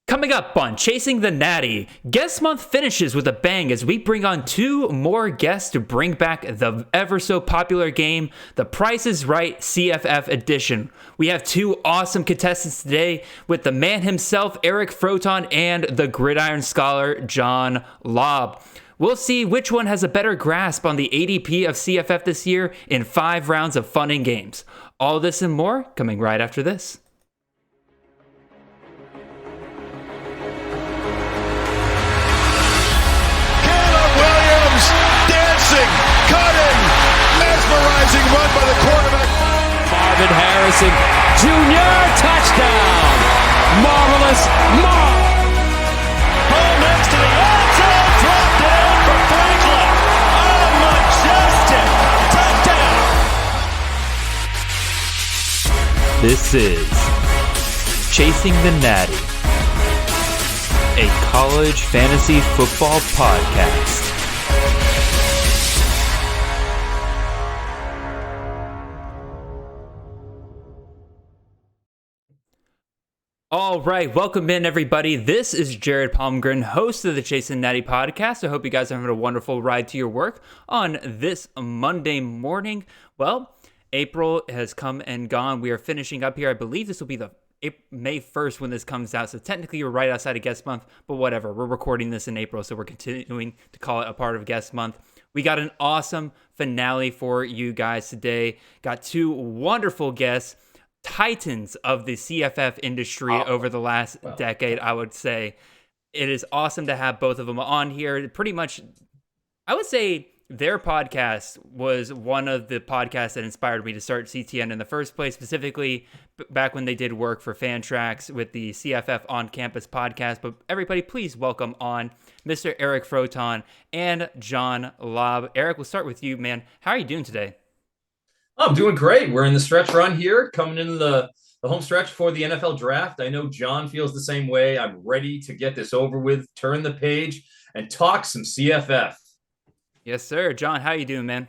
Coming up on Chasing the Natty, guest month finishes with a bang as we bring on two more guests to bring back the ever so popular game, The Price is Right CFF Edition. We have two awesome contestants today with the man himself, Eric Froton, and the Gridiron Scholar, John Laub. We'll see which one has a better grasp on the ADP of CFF this year in 5 rounds of fun and games. All this and more coming right after this. Cutting, mesmerizing run by the quarterback. Marvin Harrison Jr. touchdown. Marvelous Ball next to the end zone, dropped down for Franklin. Oh, majestic touchdown. This is Chasing the Natty, a college fantasy football podcast. All right, welcome in everybody. This is Jared Palmgren, host of the Chasing Natty podcast. I hope you guys are having a wonderful ride to your work on this Monday morning. Well, April has come and gone. We are finishing up here. I believe this will be the May 1st when this comes out. So technically you're right outside of guest month, but whatever. We're recording this in April, so we're continuing to call it a part of guest month. We got an awesome finale for you guys today. Got two wonderful guests. Titans of the CFF industry over the last decade, I would say. It is awesome to have both of them on here. Pretty much, I would say their podcast was one of the podcasts that inspired me to start CTN in the first place, specifically back when they did work for Fantrax with the CFF On Campus podcast. But everybody, please welcome on Mr. Eric Froton and John Laub. Eric, we'll start with you, man. How are you doing today? I'm doing great. We're in the stretch run here, coming into the home stretch for the NFL draft. I know John feels the same way. I'm ready to get this over with, turn the page, and talk some CFF. Yes, sir. John, how you doing, man?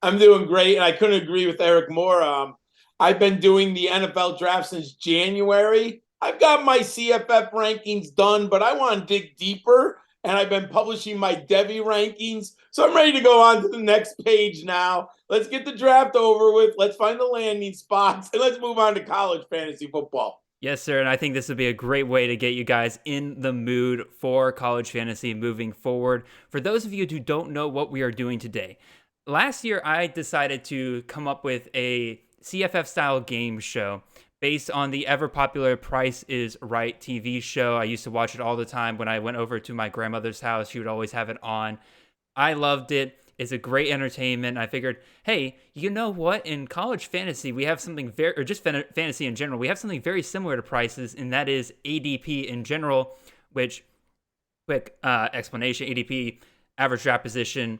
I'm doing great, and I couldn't agree with Eric more. I've been doing the NFL draft since January. I've got my CFF rankings done, but I want to dig deeper, and I've been publishing my Devy rankings. So I'm ready to go on to the next page now. Let's get the draft over with. Let's find the landing spots, and let's move on to college fantasy football. Yes, sir, and I think this would be a great way to get you guys in the mood for college fantasy moving forward. For those of you who don't know what we are doing today, last year I decided to come up with a CFF-style game show based on the ever-popular Price is Right TV show. I used to watch it all the time when I went over to my grandmother's house. She would always have it on. I loved it. It's a great entertainment. I figured, hey, you know what? In college fantasy, we have something or just fantasy in general, we have something very similar to prices, and that is ADP in general, which, quick explanation, ADP, average draft position,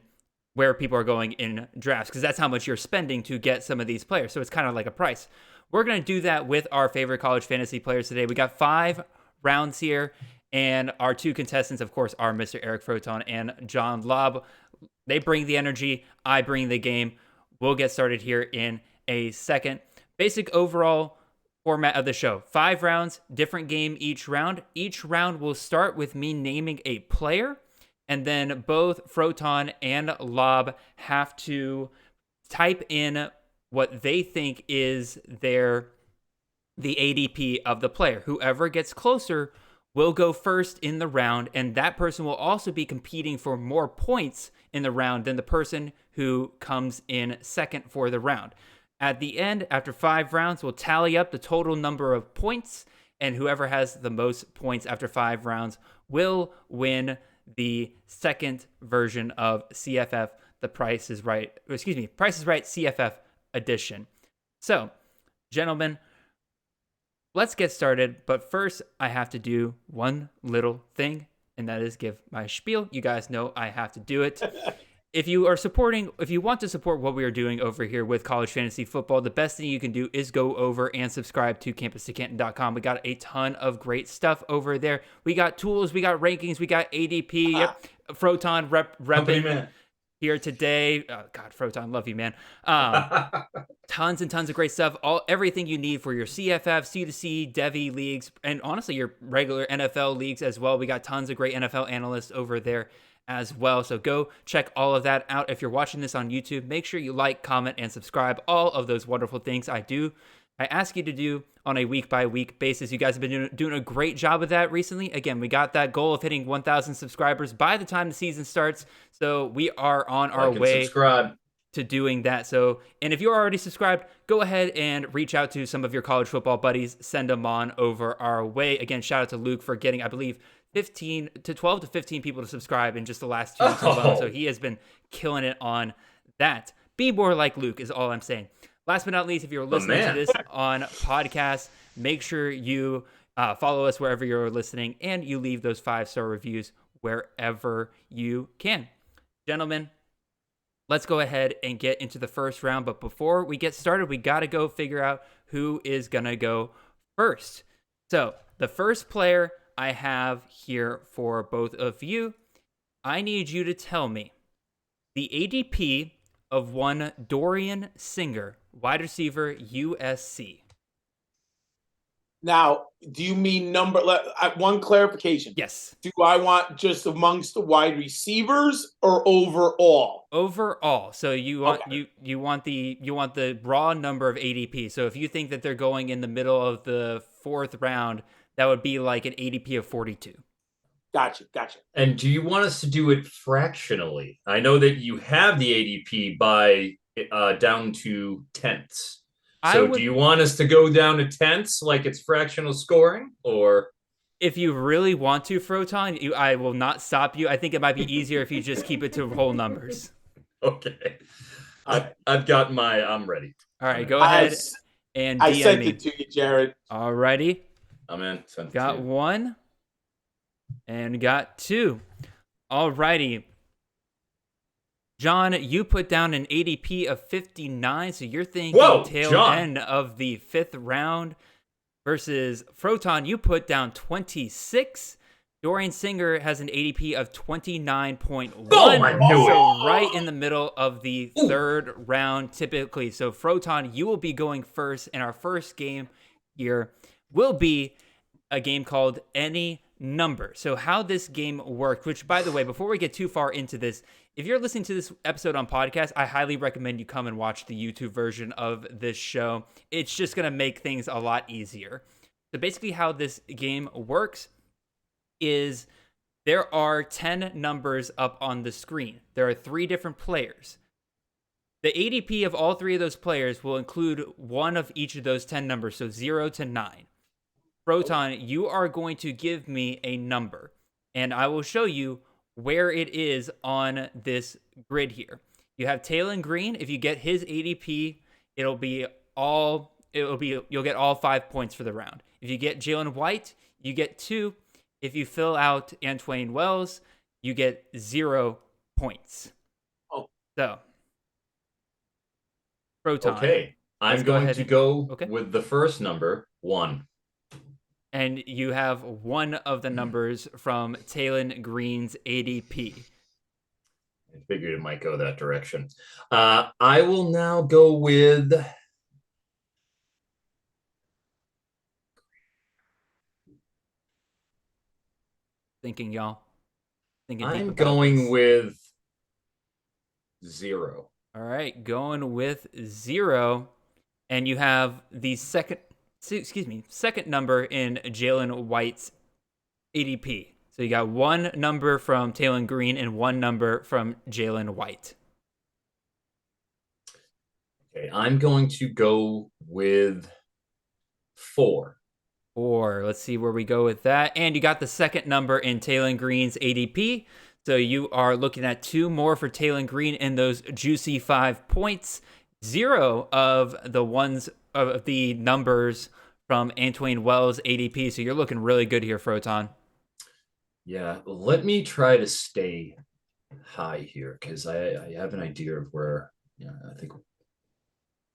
where people are going in drafts, because that's how much you're spending to get some of these players. So it's kind of like a price. We're going to do that with our favorite college fantasy players today. We got 5 rounds here, and our two contestants, of course, are Mr. Eric Froton and John Laub. They bring the energy, I bring the game. We'll get started here in a second. Basic overall format of the show. 5 rounds, different game each round. Each round will start with me naming a player, and then both Froton and Laub have to type in what they think is the ADP of the player. Whoever gets closer will go first in the round, and that person will also be competing for more points in the round than the person who comes in second for the round. At the end, after 5 rounds, we'll tally up the total number of points, and whoever has the most points after 5 rounds will win the second version of CFF, Price is Right CFF Edition. So, gentlemen, let's get started, but first I have to do one little thing, and that is give my spiel. You guys know I have to do it. If you want to support what we are doing over here with college fantasy football, the best thing you can do is go over and subscribe to campus2canton.com. We got a ton of great stuff over there. We got tools, we got rankings, we got ADP. Yep. Froton repping. here today. God, Froton, love you, man. Tons and tons of great stuff. Everything you need for your CFF, C2C, Devy leagues, and honestly, your regular NFL leagues as well. We got tons of great NFL analysts over there as well. So go check all of that out. If you're watching this on YouTube, make sure you like, comment, and subscribe. All of those wonderful things I ask you to do on a week-by-week basis. You guys have been doing a great job of that recently. Again, we got that goal of hitting 1,000 subscribers by the time the season starts. So we are on our way to doing that. So, and if you're already subscribed, go ahead and reach out to some of your college football buddies. Send them on over our way. Again, shout out to Luke for getting, I believe, 12 to 15 people to subscribe in just the last 2 weeks alone. So he has been killing it on that. Be more like Luke is all I'm saying. Last but not least, if you're listening to this on podcast, make sure you follow us wherever you're listening and you leave those 5-star reviews wherever you can. Gentlemen, let's go ahead and get into the first round. But before we get started, we got to go figure out who is going to go first. So the first player I have here for both of you, I need you to tell me the ADP of one Dorian Singer, wide receiver, USC. Now, do you mean number? One clarification. Yes. Do I want just amongst the wide receivers or overall? Overall. So you want you want the raw number of ADP. So if you think that they're going in the middle of the 4th round, that would be like an ADP of 42. Gotcha. And do you want us to do it fractionally? I know that you have the ADP by down to tenths. So do you want us to go down to tenths like it's fractional scoring, or? If you really want to, Froton, I will not stop you. I think it might be easier if you just keep it to whole numbers. Okay. I've got I'm ready. All right, go ahead and DM I sent me. it to you, Jared. All righty. I'm in. Got 1 and got 2. All righty. John, you put down an ADP of 59, so you're thinking end of the 5th round. Versus Froton, you put down 26. Dorian Singer has an ADP of 29.1. Oh, I knew it. So right in the middle of the 3rd round typically. So Froton, you will be going first, and our first game here will be a game called Any Number. So how this game works, which, by the way, before we get too far into this, if you're listening to this episode on podcast, I highly recommend you come and watch the YouTube version of this show. It's just going to make things a lot easier. So basically how this game works is there are 10 numbers up on the screen. There are 3 different players. The ADP of all 3 of those players will include one of each of those 10 numbers, so 0 to 9. Froton, you are going to give me a number, and I will show you where it is on this grid here. You have Taylor Green. If you get his ADP, you'll get all 5 points for the round. If you get Jalen White, you get 2. If you fill out Antwain Wells, you get 0 points. So, Froton. Okay, I'm going to go with the first number, 1. And you have one of the numbers from Taylor Green's ADP. I figured it might go that direction. I will now go with... Thinking, y'all. I'm going with 0. All right, going with 0. And you have the second number in Jalen White's ADP. So you got 1 number from Taylor Green and 1 number from Jalen White. Okay, I'm going to go with 4. 4. Let's see where we go with that. And you got the second number in Taylor Green's ADP. So you are looking at 2 more for Taylor Green in those juicy 5 points. 0 of the numbers from Antwain Wells' ADP. So you're looking really good here, Froton. Yeah, let me try to stay high here because I have an idea of where I think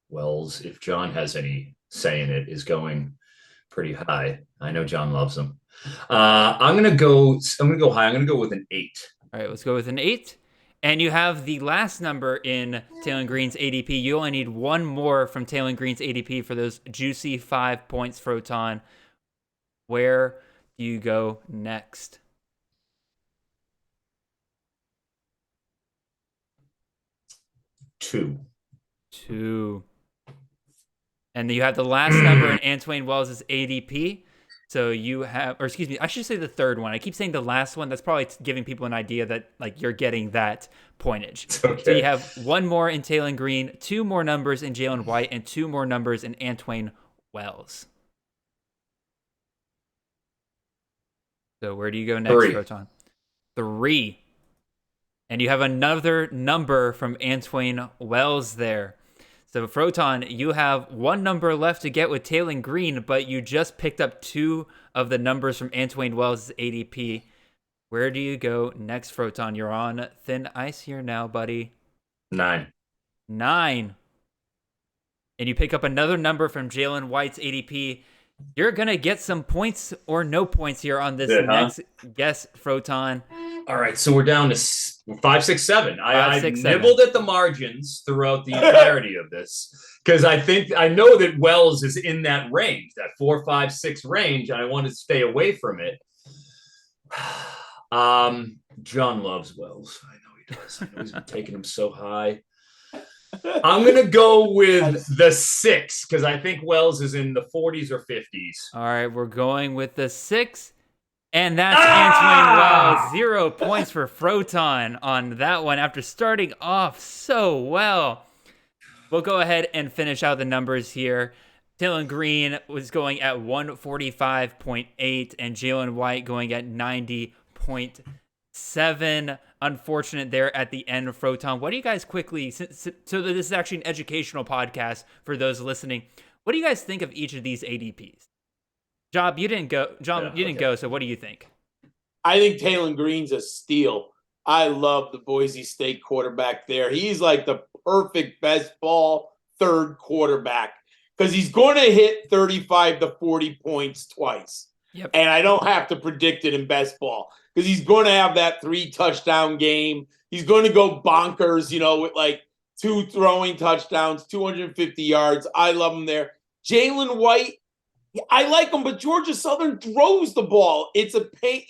Wells, if John has any say in it, is going pretty high. I know John loves him. I'm gonna go high. I'm gonna go with an 8. All right, let's go with an 8. And you have the last number in Taylor Green's ADP. You only need one more from Taylor Green's ADP for those juicy 5 points, Froton. Where do you go next? Two. And you have the last number in Antwain Wells' ADP. So you have, or excuse me, I should say the third one. I keep saying the last one. That's probably giving people an idea that like you're getting that pointage. Okay. So you have one more in Taylor Green, two more numbers in Jalen White, and two more numbers in Antwain Wells. So where do you go next, Froton? 3. And you have another number from Antwain Wells there. So, Froton, you have one number left to get with Taylor Green, but you just picked up 2 of the numbers from Antwain Wells' ADP. Where do you go next, Froton? You're on thin ice here now, buddy. 9. And you pick up another number from Jalen White's ADP. You're going to get some points or no points here on this next guess, Froton. All right, so we're down to 5, 6, 7. I nibbled at the margins throughout the entirety of this because I know that Wells is in that range, that 4, 5, 6 range, and I want to stay away from it. John loves Wells. I know he does. I know he's been taking him so high. I'm gonna go with the 6 because I think Wells is in the 40s or 50s. All right, we're going with the 6. And that's Antwain Wells. 0 points for Froton on that one after starting off so well. We'll go ahead and finish out the numbers here. Taylor Green was going at 145.8 and Jalen White going at 90.7. Unfortunate there at the end, Froton. What do you guys quickly, so this is actually an educational podcast for those listening. What do you guys think of each of these ADPs? John, you didn't go. So what do you think? I think Taylor Green's a steal. I love the Boise State quarterback there. He's like the perfect best ball third quarterback because he's going to hit 35 to 40 points twice. Yep. And I don't have to predict it in best ball because he's going to have that 3 touchdown game. He's going to go bonkers, with like 2 throwing touchdowns, 250 yards. I love him there. Jalen White, I like him, but Georgia Southern throws the ball. It's a pain.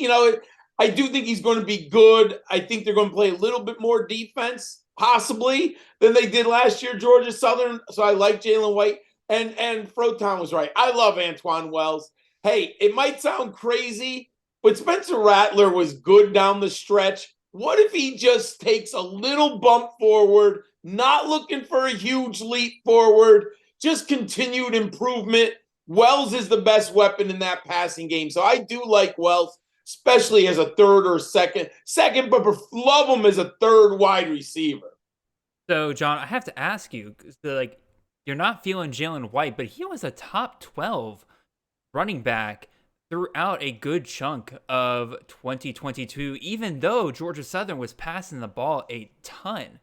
I do think he's going to be good. I think they're going to play a little bit more defense, possibly, than they did last year, Georgia Southern. So I like Jalen White. And Froton was right. I love Antwain Wells. Hey, it might sound crazy, but Spencer Rattler was good down the stretch. What if he just takes a little bump forward, not looking for a huge leap forward, just continued improvement? Wells is the best weapon in that passing game. So I do like Wells, especially as a third or second, but love him as a third wide receiver. So, John, I have to ask you, you're not feeling Jalen White, but he was a top 12 running back throughout a good chunk of 2022, even though Georgia Southern was passing the ball a ton.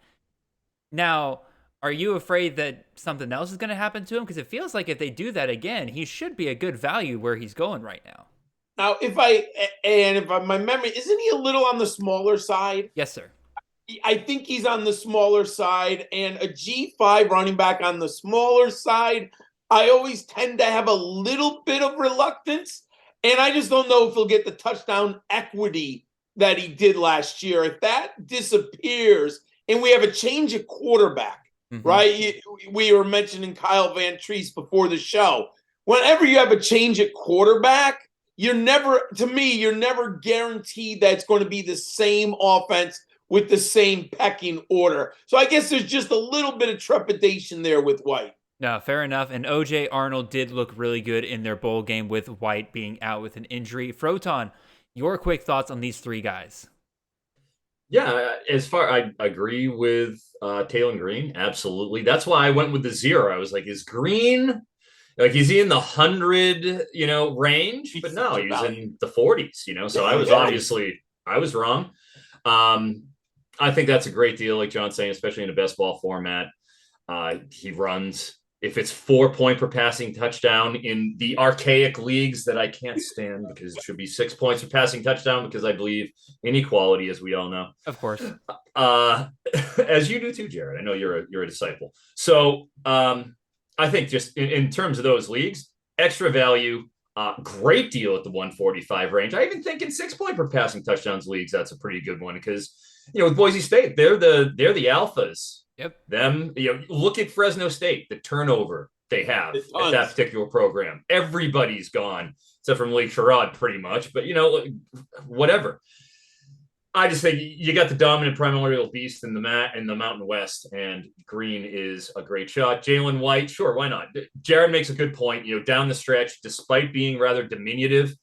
Now, are you afraid that something else is going to happen to him? Because it feels like if they do that again, he should be a good value where he's going right now. Now, if my memory, isn't he a little on the smaller side? Yes, sir. I think he's on the smaller side, and a G5 running back on the smaller side, I always tend to have a little bit of reluctance, and I just don't know if he'll get the touchdown equity that he did last year. If that disappears and we have a change of quarterback, right? We were mentioning Kyle Van Treese before the show. Whenever you have a change at quarterback, you're never guaranteed that it's going to be the same offense with the same pecking order. So I guess there's just a little bit of trepidation there with White. No, fair enough. And O.J. Arnold did look really good in their bowl game with White being out with an injury. Froton, your quick thoughts on these 3 guys? Yeah, I agree with Taylor Green. Absolutely. That's why I went with the 0. I was like, is Green, is he in the 100, range? But no, he's in the 40s, so I was wrong. I think that's a great deal, like John's saying, especially in a best ball format. He runs if it's 4 point per passing touchdown in the archaic leagues that I can't stand, because it should be 6 points per passing touchdown, because I believe in equality, as we all know. Of course. As you do too, Jared. I know you're a disciple. So I think just in terms of those leagues, extra value, great deal at the 145 range. I even think in 6 point per passing touchdowns leagues, that's a pretty good one, because with Boise State, they're the alphas. Yep. Them, look at Fresno State, the turnover they have at that particular program. Everybody's gone except for Malik Sherrod, pretty much. But whatever. I just think you got the dominant primordial beast in the Mountain West, and Green is a great shot. Jalen White, sure, why not? Jared makes a good point. Down the stretch, despite being rather diminutive,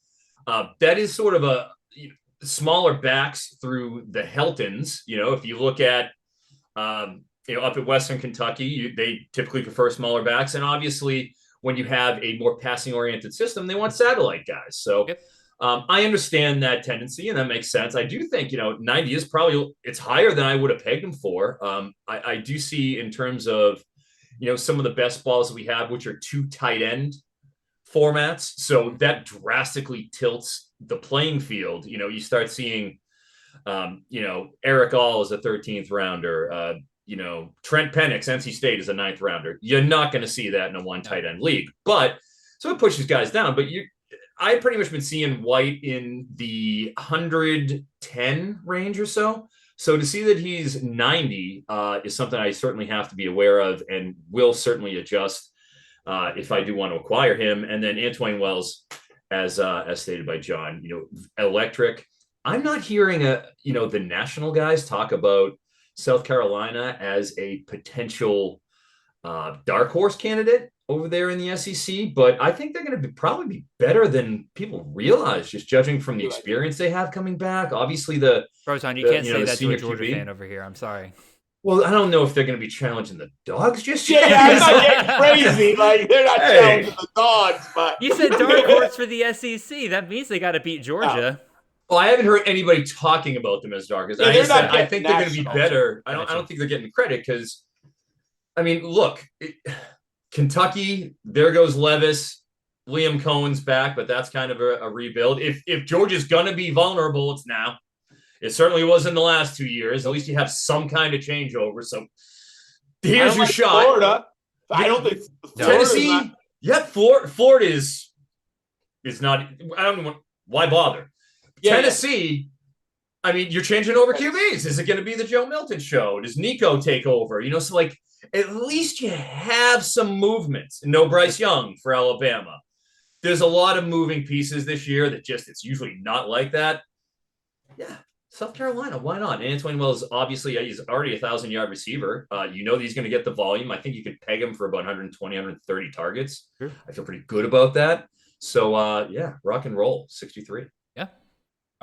that is sort of a smaller backs through the Heltons. If you look at up at Western Kentucky, they typically prefer smaller backs. And obviously, when you have a more passing-oriented system, they want satellite guys. So I understand that tendency, and that makes sense. I do think, 90 is it's higher than I would have pegged him for. I do see in terms of, some of the best balls that we have, which are 2 tight end formats. So that drastically tilts the playing field. You start seeing, Eric All is a 13th rounder, Trent Penix, NC State, is a 9th rounder. You're not going to see that in a 1 tight end league. But so it pushes guys down. But I've pretty much been seeing White in the 110 range or so. So to see that he's 90 is something I certainly have to be aware of, and will certainly adjust if I do want to acquire him. And then Antoine Wells, as stated by John, electric. I'm not hearing the national guys talk about South Carolina as a potential dark horse candidate over there in the SEC, but I think they're going to probably be better than people realize, just judging from the experience they have coming back. Obviously, Froton, you can't say that to a Georgia fan over here. I'm sorry. Well, I don't know if they're going to be challenging the Dogs just yet. Yeah, I'm not getting crazy. Like, they're not challenging the Dogs, but you said dark horse for the SEC. That means they got to beat Georgia. Well, I haven't heard anybody talking about them as dark as I think they're going to be better. I don't think they're getting credit because, look, Kentucky, there goes Levis, Liam Cohen's back, but that's kind of a rebuild. If Georgia's going to be vulnerable, it's now. It certainly was in the last 2 years. At least you have some kind of changeover. So here's your shot. Florida. I don't think Tennessee. Florida is not. I don't know why bother. Tennessee, you're changing over QBs. Is it going to be the Joe Milton show? Does Nico take over? So at least you have some movements. No Bryce Young for Alabama. There's a lot of moving pieces this year that it's usually not like that. Yeah, South Carolina, why not? And Antoine Wells, obviously, he's already a 1,000-yard receiver. That he's going to get the volume. I think you could peg him for about 120, 130 targets. Sure. I feel pretty good about that. So, rock and roll, 63. Yeah.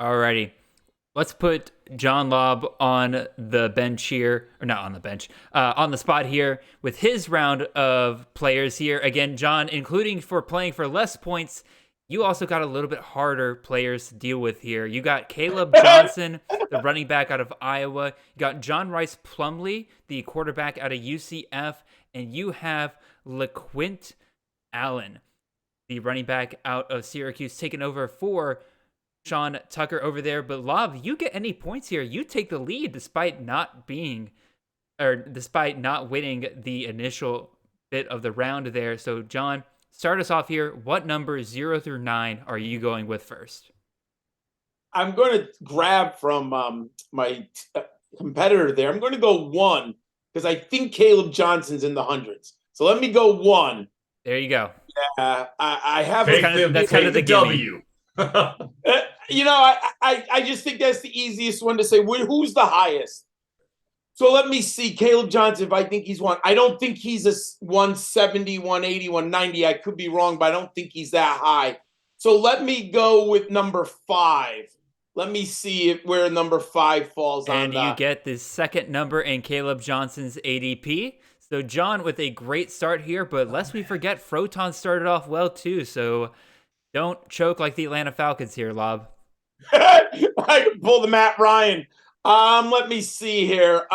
Alrighty. Let's put John Laub on the bench here, or not on the bench, on the spot here with his round of players here. Again, John, including for playing for less points, you also got a little bit harder players to deal with here. You got Caleb Johnson, the running back out of Iowa. You got John Rice Plumlee, the quarterback out of UCF. And you have LeQuint Allen, the running back out of Syracuse, taking over for Sean Tucker over there. But Laub, you get any points here. You take the lead despite not winning the initial bit of the round there. So, John, start us off here. What numbers 0 through 9 are you going with first? I'm going to grab from my competitor there. I'm going to go 1 because I think Caleb Johnson's in the hundreds. So let me go 1. There you go. I have that's kind of the W. I just think that's the easiest one to say. Who's the highest? So let me see. Caleb Johnson, if I think he's 1. I don't think he's a 170, 180, 190. I could be wrong, but I don't think he's that high. So let me go with number 5. Let me see where number 5 falls on. And you get the second number in Caleb Johnson's ADP. So John with a great start here, but lest we forget, Froton started off well too. So don't choke like the Atlanta Falcons here, Laub. I can pull the Matt Ryan. Let me see here.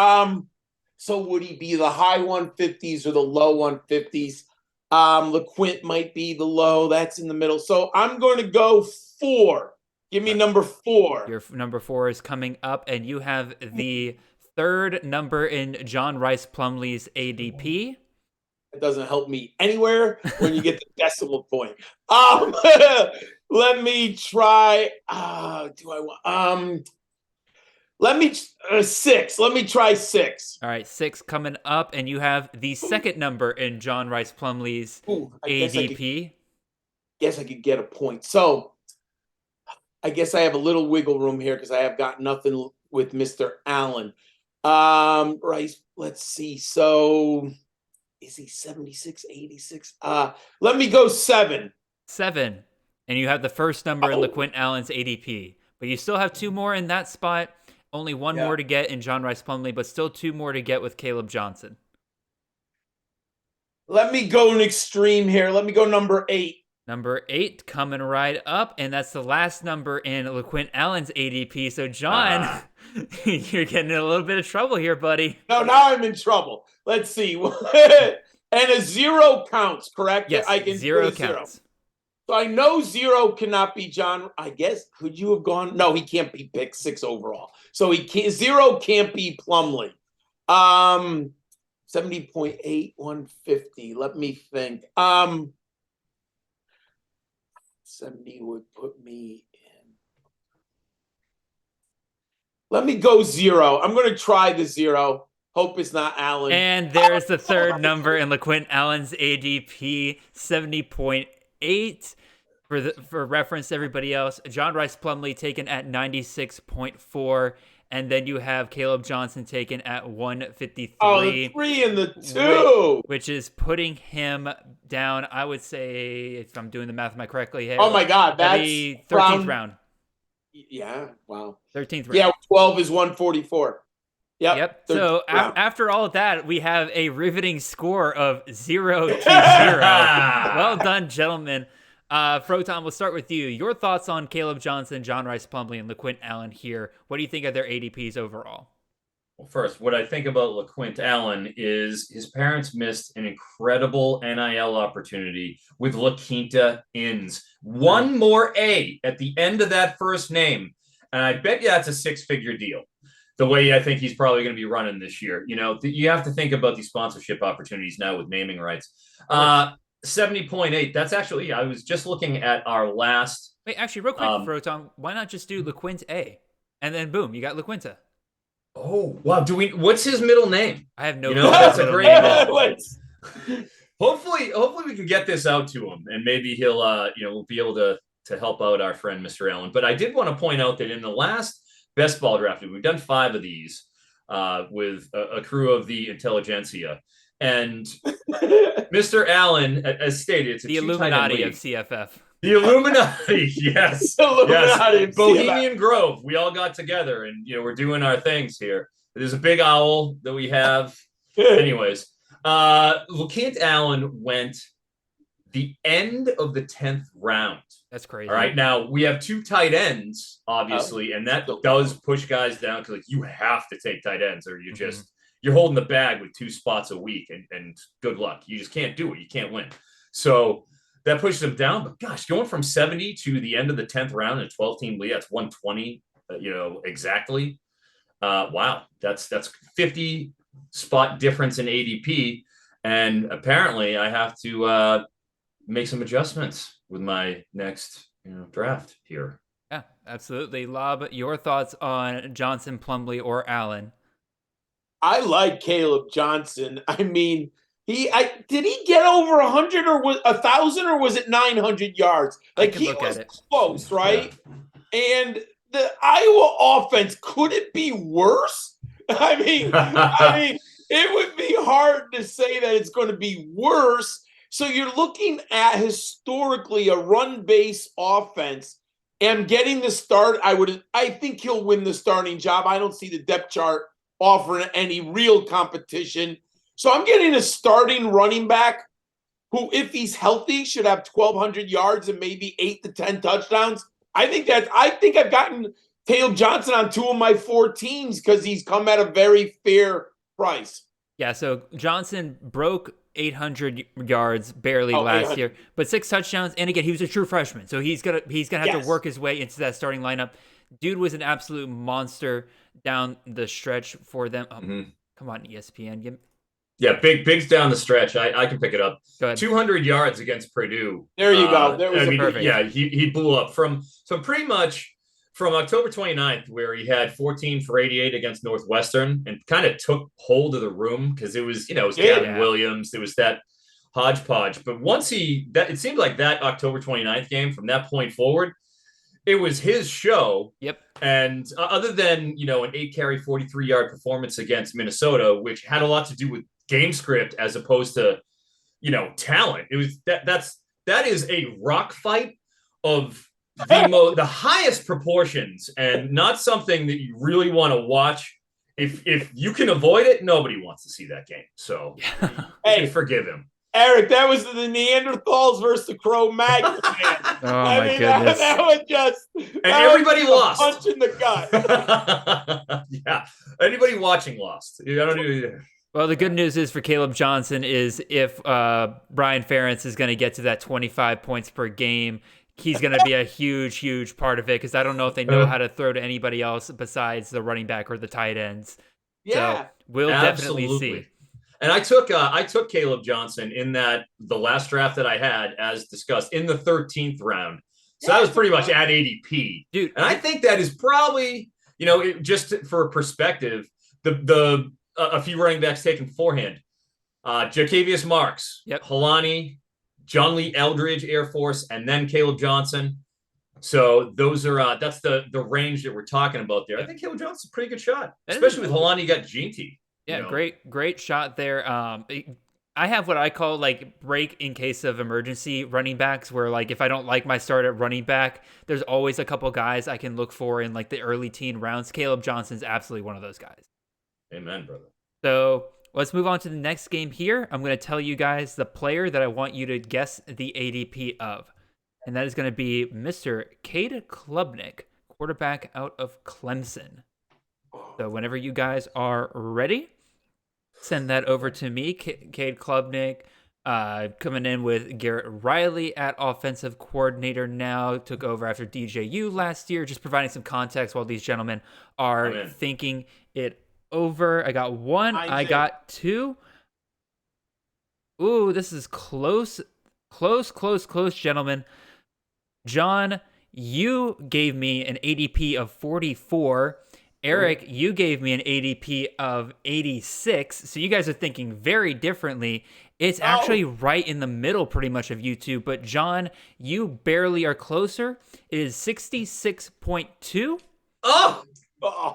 So would he be the high 150s or the low 150s? LeQuint might be the low. That's in the middle. So I'm going to go 4. Give me number 4. Your number 4 is coming up, and you have the third number in John Rice Plumlee's ADP. It doesn't help me anywhere when you get the decimal point. Let me try. Let me 6. Let me try 6. All right, 6 coming up, and you have the second number in John Rice Plumlee's ADP. Guess I could get a point. So I guess I have a little wiggle room here because I have got nothing with Mr. Allen. Rice, let's see. So is he 76, 86? Let me go 7. 7. And you have the first number in LeQuint Allen's ADP. But you still have 2 more in that spot. Only 1 more to get in John Rice Plumlee, but still 2 more to get with Caleb Johnson. Let me go an extreme here. Let me go number 8. Number 8 coming right up, and that's the last number in LeQuint Allen's ADP. So, John, you're getting in a little bit of trouble here, buddy. No, now I'm in trouble. Let's see. And a 0 counts, correct? Yes, I can 0 counts. So I know 0 cannot be John. I guess, could you have gone? No, he can't be picked 6 overall. So 0 can't be Plumlee. 70.8, 150. Let me think. 70 would put me in. Let me go 0. I'm going to try the 0. Hope it's not Allen. And there's the third number in LeQuint Allen's ADP, 70.8. For reference to everybody else, John Rice Plumlee taken at 96.4. And then you have Caleb Johnson taken at 153. Oh, the 3 and the 2. Which is putting him down, I would say, if I'm doing the math correctly here. Oh, my God. That's the 13th round. Yeah, wow. 13th round. Yeah, 12 is 144. Yep. So after all of that, we have a riveting score of 0 to 0. Well done, gentlemen. Froton, we'll start with you. Your thoughts on Caleb Johnson, John Rice Plumlee, and LeQuint Allen here. What do you think of their ADPs overall? Well, first, what I think about LeQuint Allen is his parents missed an incredible NIL opportunity with La Quinta Inns. One more A at the end of that first name, and I bet you that's a 6-figure deal. The way I think he's probably going to be running this year. You know, you have to think about these sponsorship opportunities now with naming rights. 70.8. That's actually, I was just looking at our last. Wait, actually, real quick, Froton, why not just do LeQuint A? And then boom, you got LaQuinta. Oh, wow. What's his middle name? I have no clue. That's a great name. Hopefully we can get this out to him, and maybe he'll, we'll be able to help out our friend, Mr. Allen. But I did want to point out that in the last best ball draft, we've done 5 of these with a crew of the intelligentsia. And Mr. Allen, as stated, it's the Illuminati of CFF. The Illuminati, yes. Illuminati of Bohemian CFF. Grove. We all got together, and we're doing our things here. There's a big owl that we have. Anyways, LeQuint Allen went the end of the 10th round. That's crazy. All right, now we have 2 tight ends, obviously, and that does push guys down because you have to take tight ends, or you just. You're holding the bag with 2 spots a week, and good luck. You just can't do it. You can't win. So that pushes them down. But gosh, going from 70 to the end of the 10th round in a 12-team league, that's 120, exactly. Wow, that's 50 spot difference in ADP. And apparently I have to make some adjustments with my next draft here. Yeah, absolutely. Laub, your thoughts on Johnson, Plumlee, or Allen? I like Caleb Johnson. I mean, did he get over 100 or 1,000 or was it 900 yards? Like he was close, right? Yeah. And the Iowa offense, could it be worse? I mean, it would be hard to say that it's going to be worse. So you're looking at historically a run-based offense and getting the start. I think he'll win the starting job. I don't see the depth chart offering any real competition. So I'm getting a starting running back who, if he's healthy, should have 1,200 yards and maybe 8 to 10 touchdowns. I think I've gotten Caleb Johnson on 2 of my 4 teams because he's come at a very fair price. Yeah, so Johnson broke 800 yards barely last 800. year, but 6 touchdowns. And again, he was a true freshman, so he's gonna have to work his way into that starting lineup. Dude was an absolute monster down the stretch for them. Come on, ESPN, Yeah, big's down the stretch. I can pick it up. Go ahead. 200 yards against Purdue. There you go. There was perfect. Yeah, he blew up from pretty much from October 29th, where he had 14 for 88 against Northwestern and kind of took hold of the room because it was Gavin Williams. It was that hodgepodge. But once it seemed like that October 29th game, from that point forward, it was his show. Yep. And other than, an 8-carry, 43-yard performance against Minnesota, which had a lot to do with game script as opposed to, talent. It was that is a rock fight of the highest proportions and not something that you really want to watch. If you can avoid it, nobody wants to see that game. So hey, forgive him. Eric, that was the Neanderthals versus the Cro-Magnon. Oh my goodness! That was just everybody lost. Punch in the gut. Yeah, anybody watching lost. I don't even. Well, the good news is for Caleb Johnson is if Brian Ferentz is going to get to that 25 points per game, he's going to be a huge part of it because I don't know if they know how to throw to anybody else besides the running back or the tight ends. Yeah, so we'll definitely see. And I took Caleb Johnson in the last draft that I had, as discussed, in the 13th round. So that was pretty much at ADP, dude. And I think that is probably, just for perspective, a few running backs taken beforehand. Jacavius Marks, Helani, John Lee Eldridge, Air Force, and then Caleb Johnson. So those are that's the range that we're talking about there. I think Caleb Johnson's a pretty good shot, especially with Helani got GT. Yeah, great shot there. I have what I call break in case of emergency running backs, where if I don't like my start at running back, there's always a couple guys I can look for in the early teen rounds. Caleb Johnson's absolutely one of those guys. Amen, brother. So let's move on to the next game here. I'm going to tell you guys the player that I want you to guess the ADP of, and that is going to be Mr. Cade Klubnik, quarterback out of Clemson. So whenever you guys are ready, send that over to me. Cade Klubnik coming in with Garrett Riley at offensive coordinator now, took over after DJU last year, just providing some context while these gentlemen are thinking it over. I got one. I got two. Ooh, this is close, gentlemen. John, you gave me an ADP of 44. Eric, you gave me an ADP of 86. So you guys are thinking very differently. It's actually right in the middle pretty much of you two. But John, you barely are closer. It is 66.2.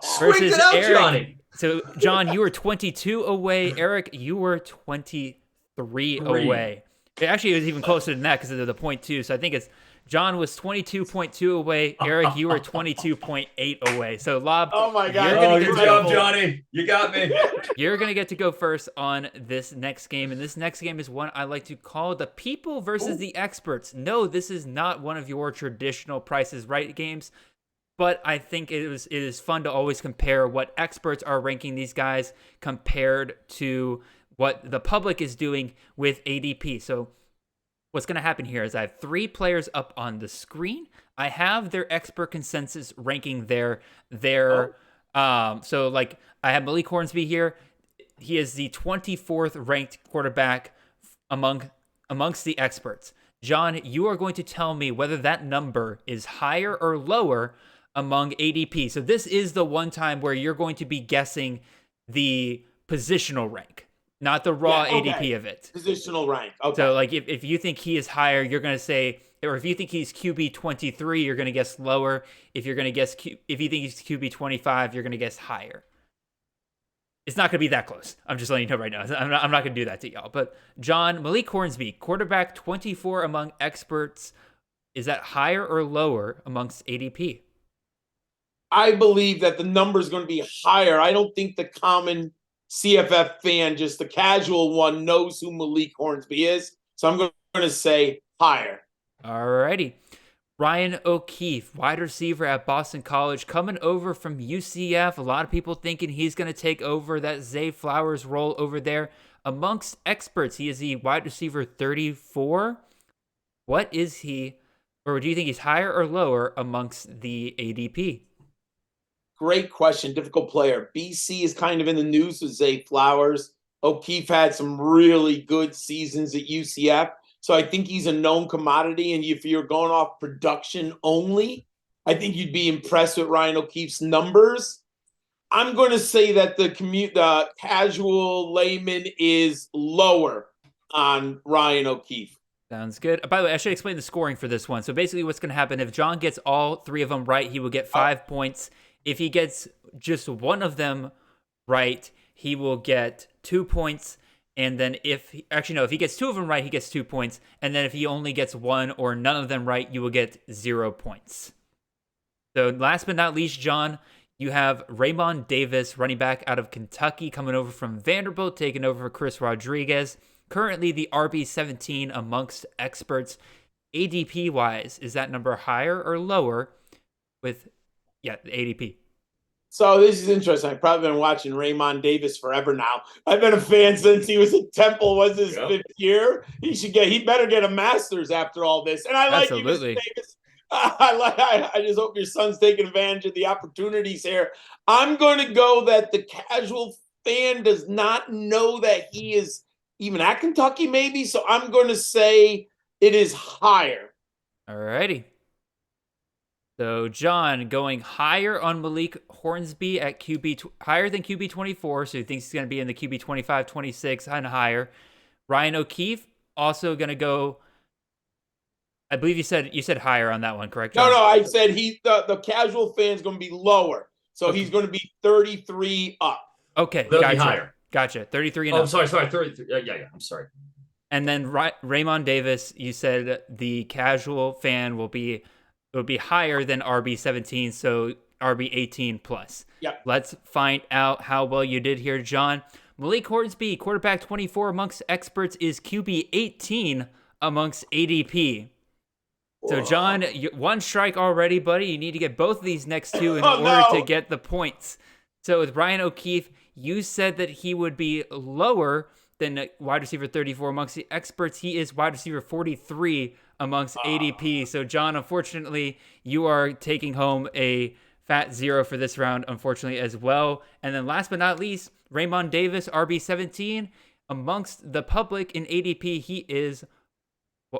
Squeaked it out, Eric. Johnny. So, John, you were 22 away. Eric, you were 23 away. Actually, it was even closer than that because of the 0.2. So I think it's John was 22.2 away. Eric, you were 22.8 away. So, Laub, oh my God, good job, Johnny. You got me. You're going to get to go first on this next game. And this next game is one I like to call the people versus the experts. No, this is not one of your traditional Price is Right games. But I think it is fun to always compare what experts are ranking these guys compared to what the public is doing with ADP. So what's going to happen here is I have 3 players up on the screen. I have their expert consensus ranking so I have Malik Hornsby here. He is the 24th ranked quarterback amongst the experts. John, you are going to tell me whether that number is higher or lower among ADP. So this is the one time where you're going to be guessing the positional rank, not the raw ADP of it. Positional rank. Okay. So if you think he is higher, you're going to say, or if you think he's QB 23, you're going to guess lower. If you think he's QB 25, you're going to guess higher. It's not going to be that close. I'm just letting you know right now. I'm not going to do that to y'all. But John, Malik Hornsby, quarterback 24 among experts. Is that higher or lower amongst ADP? I believe that the number is going to be higher. I don't think the common CFF fan, just the casual one, knows who Malik Hornsby is. So I'm going to say higher. Alrighty. Ryan O'Keefe, wide receiver at Boston College, coming over from UCF. A lot of people thinking he's going to take over that Zay Flowers role over there. Amongst experts, he is the wide receiver 34. What is he, or do you think he's higher or lower amongst the ADP? Great question. Difficult player. BC is kind of in the news with Zay Flowers. O'Keefe had some really good seasons at UCF. So I think he's a known commodity. And if you're going off production only, I think you'd be impressed with Ryan O'Keefe's numbers. I'm going to say that the casual layman is lower on Ryan O'Keefe. Sounds good. By the way, I should explain the scoring for this one. So basically what's going to happen, if John gets all 3 of them right, he will get 5 points. If he gets just one of them right, he will get 2 points. And then if he gets 2 of them right, he gets 2 points. And then if he only gets 1 or none of them right, you will get 0 points. So last but not least, John, you have Raymond Davis, running back out of Kentucky, coming over from Vanderbilt, taking over for Chris Rodriguez. Currently the RB17 amongst experts. ADP-wise, is that number higher or lower with, the ADP? So this is interesting. I've probably been watching Raymond Davis forever now. I've been a fan since he was at Temple, was his 5th year. He better get a master's after all this. And I like you, Mr. Davis. I just hope your son's taking advantage of the opportunities here. I'm going to go that the casual fan does not know that he is even at Kentucky, maybe. So I'm going to say it is higher. All righty. So John going higher on Malik Hornsby at QB, higher than QB 24. So he thinks he's going to be in the QB 25, 26 and higher. Ryan O'Keefe also going to go. I believe you said higher on that one, correct, John? No, I said the casual fan's going to be lower. So he's going to be 33 up. Okay, gotcha. Higher. Gotcha. 33 and up. I'm sorry, 33. Yeah, I'm sorry. And then Raymond Davis, you said the casual fan will be higher than RB17, so RB18 plus. Yep. Let's find out how well you did here, John. Malik Hornsby, quarterback 24 amongst experts, is QB 18 amongst ADP. So, John, one strike already, buddy. You need to get both of these next 2 in order to get the points. So, with Ryan O'Keefe, you said that he would be lower than wide receiver 34 amongst the experts. He is wide receiver 43 amongst ADP. So, John, unfortunately, you are taking home a fat 0 for this round, unfortunately, as well. And then last but not least, Raymond Davis, RB17. Amongst the public in ADP, he is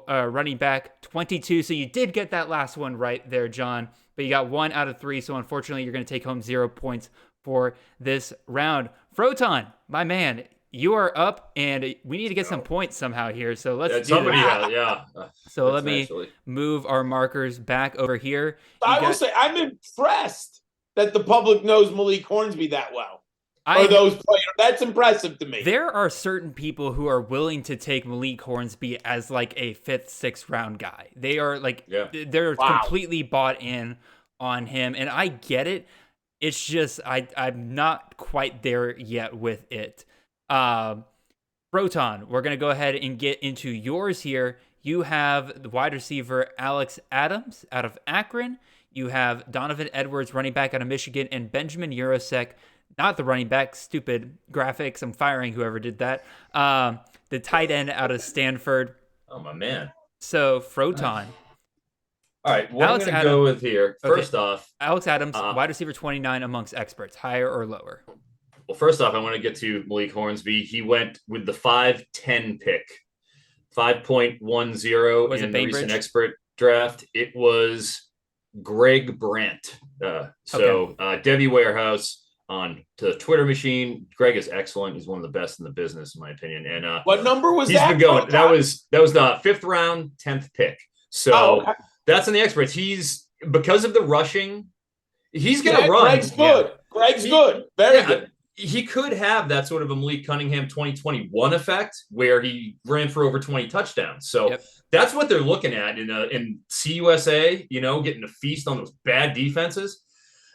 running back 22. So you did get that last one right there, John. But you got 1 out of 3. So, unfortunately, you're going to take home 0 points for this round. Froton, my man, you are up, and we need to get some points somehow here. So let's do that. So let me move our markers back over here. I will say I'm impressed that the public knows Malik Hornsby that well. Those players. That's impressive to me. There are certain people who are willing to take Malik Hornsby as like a 5th, 6th round guy. They are they're completely bought in on him, and I get it. It's just I'm not quite there yet with it. Froton, we're going to go ahead and get into yours here. You have the wide receiver Alex Adams out of Akron. You have Donovan Edwards, running back out of Michigan, and Benjamin Urasek, not the running back, stupid graphics. I'm firing whoever did that. The tight end out of Stanford. Oh, my man. So, Froton. All right, what Alex I'm going to go with here, first off. Alex Adams, wide receiver 29 amongst experts, higher or lower? Well, first off, I want to get to Malik Hornsby. He went with the 5-10 pick, 5.10 in the recent expert draft. It was Greg Brandt. Debbie Warehouse on the Twitter machine. Greg is excellent. He's one of the best in the business, in my opinion. And what number was that? He's been going. That was the 5th round, 10th pick. So that's in the experts. He's, because of the rushing, he's going to run. Greg's good. Greg's good. Very good. He could have that sort of a Malik Cunningham 2021 effect where he ran for over 20 touchdowns. So that's what they're looking at in CUSA, getting a feast on those bad defenses.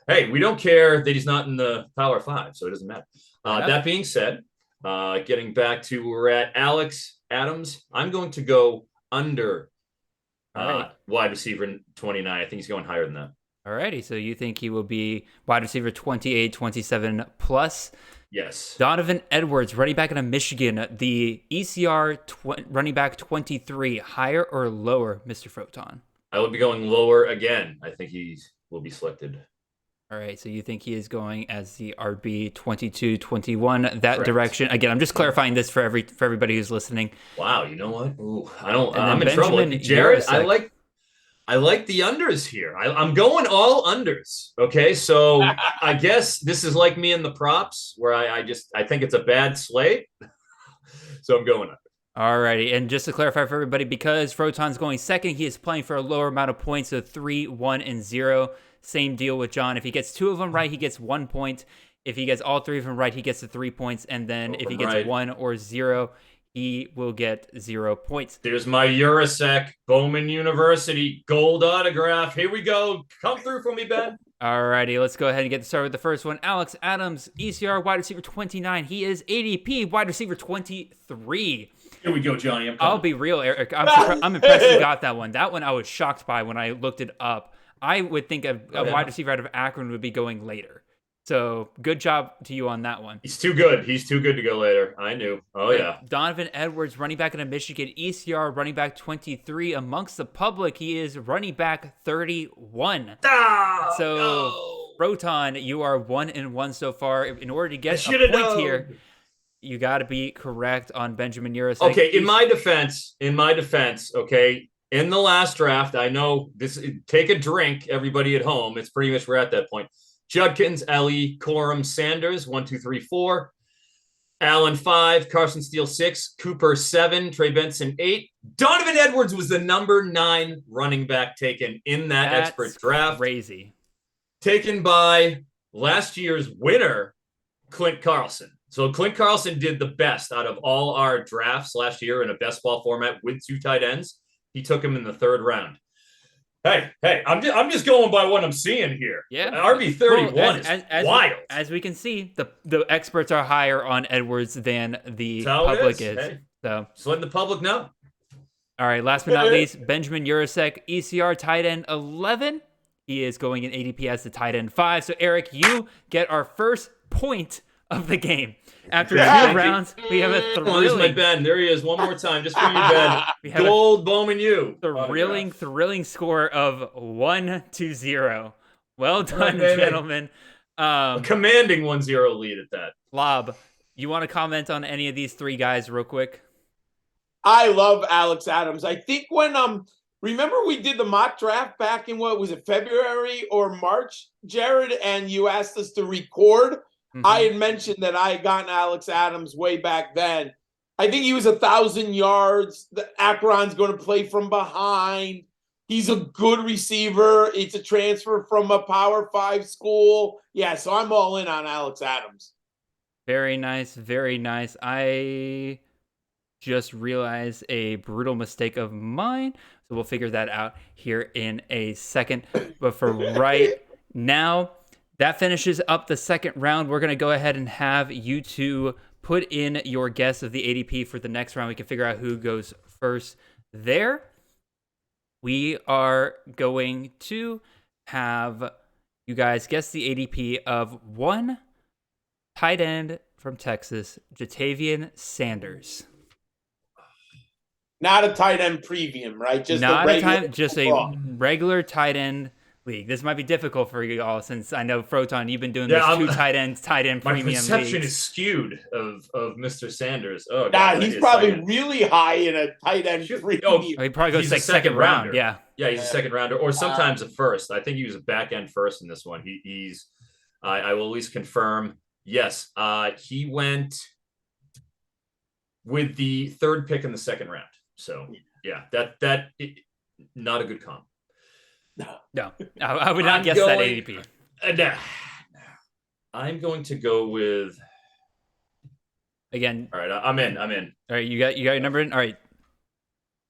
Hey, we don't care that he's not in the Power 5, so it doesn't matter. That being said, getting back to where we're at, Alex Adams, I'm going to go under Wide receiver 29. I think he's going higher than that. Alrighty, so you think he will be wide receiver 28, 27 plus? Yes. Donovan Edwards, running back out of Michigan, the ECR running back 23, higher or lower, Mr. Froton? I will be going lower again. I think he will be selected. All right, so you think he is going as the RB 22, 21, that Correct. direction. Again, I'm just clarifying this for everybody who's listening. Wow, you know what? Ooh, I'm in Benjamin trouble. Jared, Jurasek. I like the unders here. I'm going all unders. Okay, so I guess this is like me in the props where I think it's a bad slate. So I'm going under. All righty, and just to clarify for everybody, because Froton's going second, he is playing for a lower amount of points, so 3, 1, and 0. Same deal with John. If he gets 2 of them right, he gets 1 point. If he gets all 3 of them right, he gets the 3 points. And then if he gets 1 or 0, he will get 0 points. There's my Urasek Bowman University gold autograph. Here we go. Come through for me, Ben. All righty, let's go ahead and get started with the first one. Alex Adams, ECR wide receiver 29. He is ADP wide receiver 23. Here we go, Johnny. I'll be real, Eric. I'm impressed you got that one. That one I was shocked by when I looked it up. I would think a wide receiver out of Akron would be going later. So good job to you on that one. He's too good. He's too good to go later. I knew. Oh, yeah. Donovan Edwards, running back out of Michigan, ECR, running back 23. Amongst the public, he is running back 31. Froton, you are 1-1 so far. In order to get a point here, you got to be correct on Benjamin Urasek. Okay, in my defense, okay, in the last draft, I know this. Take a drink, everybody at home. It's pretty much we're at that point. Judkins, Ellie, Corum, Sanders, 1, 2, 3, 4. Allen, 5. Carson Steele, 6. Cooper, 7. Trey Benson, 8. Donovan Edwards was the number 9 running back taken in that expert draft. Crazy. Taken by last year's winner, Clint Carlson. So Clint Carlson did the best out of all our drafts last year in a best ball format with 2 tight ends. He took him in the 3rd round. Hey, I'm just going by what I'm seeing here. Yeah, RB31 is wild. As we can see, the experts are higher on Edwards than the public is. Hey, so just letting the public know. All right, last but not least, Benjamin Urasek, ECR tight end 11. He is going in ADP as the tight end 5. So Eric, you get our first point of the game. After 2 rounds, we have a thrilling... There's my Ben. There he is. One more time, just for you, Ben. Gold Bowman U. Thrilling score of 1-0. Well done, gentlemen. A commanding 1-0 lead at that. Laub, you want to comment on any of these 3 guys real quick? I love Alex Adams. I think when remember we did the mock draft back in what was it, February or March, Jared, and you asked us to record. I had mentioned that I had gotten Alex Adams way back then. I think he was 1,000 yards. The Akron's going to play from behind. He's a good receiver. It's a transfer from a Power 5 school. Yeah, so I'm all in on Alex Adams. Very nice, very nice. I just realized a brutal mistake of mine, so we'll figure that out here in a second. But for right now, that finishes up the second round. We're going to go ahead and have you two put in your guess of the ADP for the next round. We can figure out who goes first there. We are going to have you guys guess the ADP of one tight end from Texas, Jatavian Sanders. Not a tight end premium, right? Just a regular tight end league. This might be difficult for you all since I know Froton, you've been doing this tight end premium. My perception leagues. is skewed of Mr. Sanders. Oh, God, he's probably really high in a tight end premium. Oh, he probably goes like second round. Yeah, he's a second rounder, or sometimes a first. I think he was a back end first in this one. He's. I will at least confirm. Yes, he went with the 3rd pick in the 2nd round. So yeah, that not a good comp. No, I would not guess that ADP. No. I'm going to go with. Again. All right, I'm in. All right, you got your number in. All right,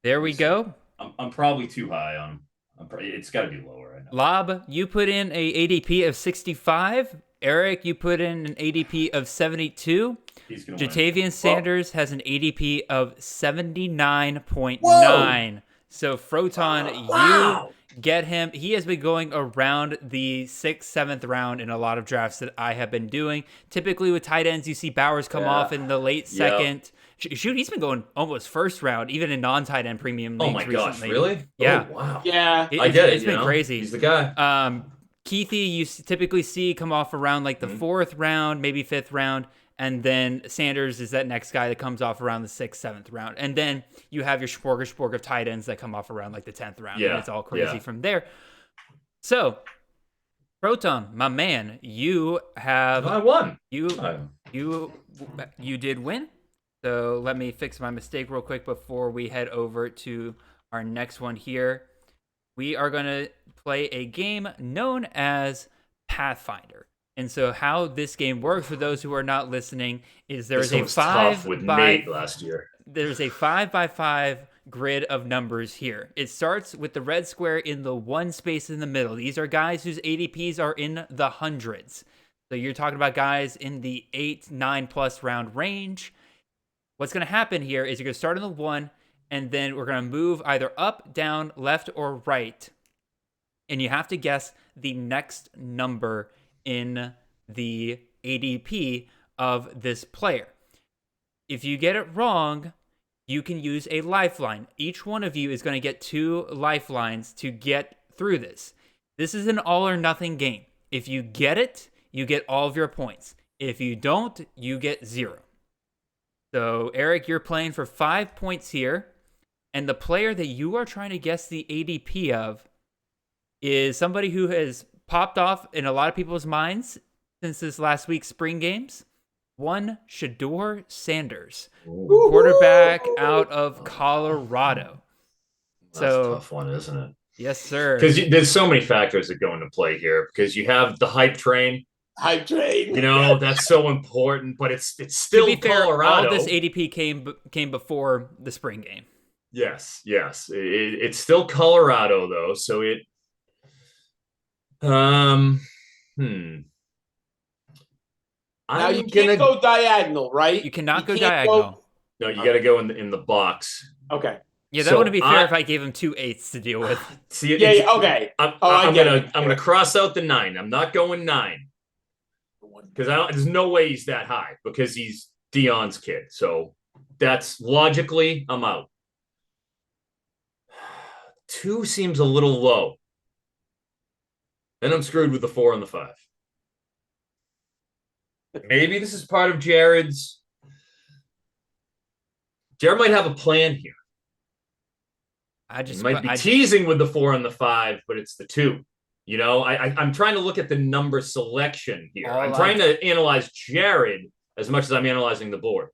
there we go. I'm probably too high on. It's got to be lower. I know. Laub, you put in a ADP of 65. Eric, you put in an ADP of 72. Jatavian Sanders has an ADP of 79.9. So Froton, Wow. you get him. He has been going around the 6th, 7th round in a lot of drafts that I have been doing. Typically with tight ends, you see Bowers come off in the late second. Shoot, he's been going almost first round, even in non-tight end premium leagues recently. Gosh, really? Yeah. Oh, wow. Yeah. I get it. It's been crazy. He's the guy. Keithy, you typically see come off around like the 4th round, maybe 5th round. And then Sanders is that next guy that comes off around the 6th, 7th round. And then you have your smorgasbord of tight ends that come off around like the 10th round. Yeah. And it's all crazy from there. So, Froton, my man, you have... I won. You did win. So let me fix my mistake real quick before we head over to our next one here. We are going to play a game known as Pathfinder. And so how this game works, for those who are not listening, is there's a 5 with by Nate last year. There's a 5x5 grid of numbers here. It starts with the red square in the one space in the middle. These are guys whose ADPs are in the hundreds. So you're talking about guys in the 8, 9+ round range. What's going to happen here is you're going to start in the 1, and then we're going to move either up, down, left, or right. And you have to guess the next number in the ADP of this player. If you get it wrong, you can use a lifeline. Each one of you is going to get 2 lifelines to get through this. This is an all or nothing game. If you get it, you get all of your points. If you don't, you get 0. So, Eric, you're playing for 5 points here, and the player that you are trying to guess the ADP of is somebody who has popped off in a lot of people's minds since this last week's spring games. One Shedeur Sanders, quarterback out of Colorado. That's a tough one, isn't it? Yes, sir. Because there's so many factors that go into play here. Because you have the hype train. That's so important, but it's still to be fair, Colorado. All this ADP came before the spring game. Yes. It's still Colorado though, so it. Now you can't go diagonal, right? You cannot go diagonal. No, you got to go in the box. Okay. Yeah, that wouldn't be fair if I gave him 2 8s to deal with. See, okay. I'm gonna cross out the 9. I'm not going 9 because there's no way he's that high because he's Dion's kid. So that's logically I'm out. 2 seems a little low. Then I'm screwed with the 4 and the 5. Maybe this is part of Jared's. Jared might have a plan here. He might be teasing with the 4 and the 5, but it's the 2. You know, I'm trying to look at the number selection here. I'm trying to analyze Jared as much as I'm analyzing the board.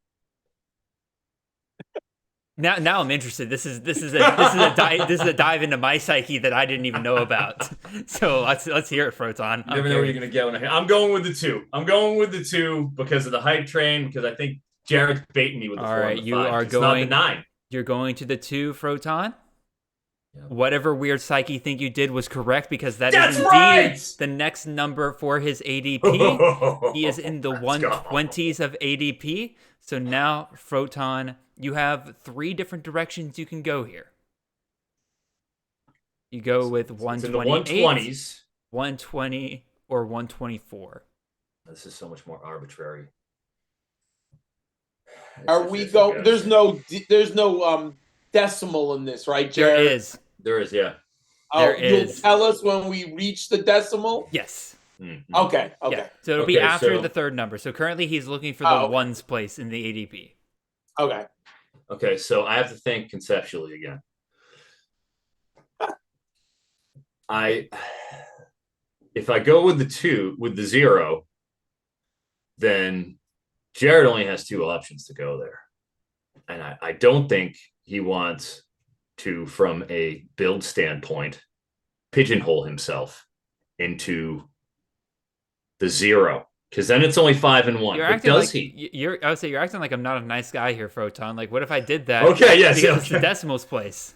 Now I'm interested. This is a dive into my psyche that I didn't even know about. So let's hear it, Froton. You never know what you're gonna get when I'm going with the 2. I'm going with the 2 because of the hype train. Because I think Jared's baiting me with the 4 and the 5. You are it's going not the 9. You're going to the 2, Froton. Yep. Whatever weird psyche think you did was correct because that's indeed right! the next number for his ADP. He is in the 120s of ADP. So now, Froton, you have 3 different directions you can go here. You go with 128, 120s, 120, or 124. This is so much more arbitrary. Are we go? There's no decimal in this, right, Jared? There is, yeah. You'll tell us when we reach the decimal? Yes. Mm-hmm. Okay. Yeah. So it'll be after the 3rd number. So currently he's looking for the ones place in the ADP. Okay, so I have to think conceptually again. If I go with the 0, then Jared only has 2 options to go there. And I don't think he wants to, from a build standpoint, pigeonhole himself into the 0. Because then it's only 5 and 1. I would say you're acting like I'm not a nice guy here, Froton. Like, what if I did that? Okay, yes. Because it's the decimals place.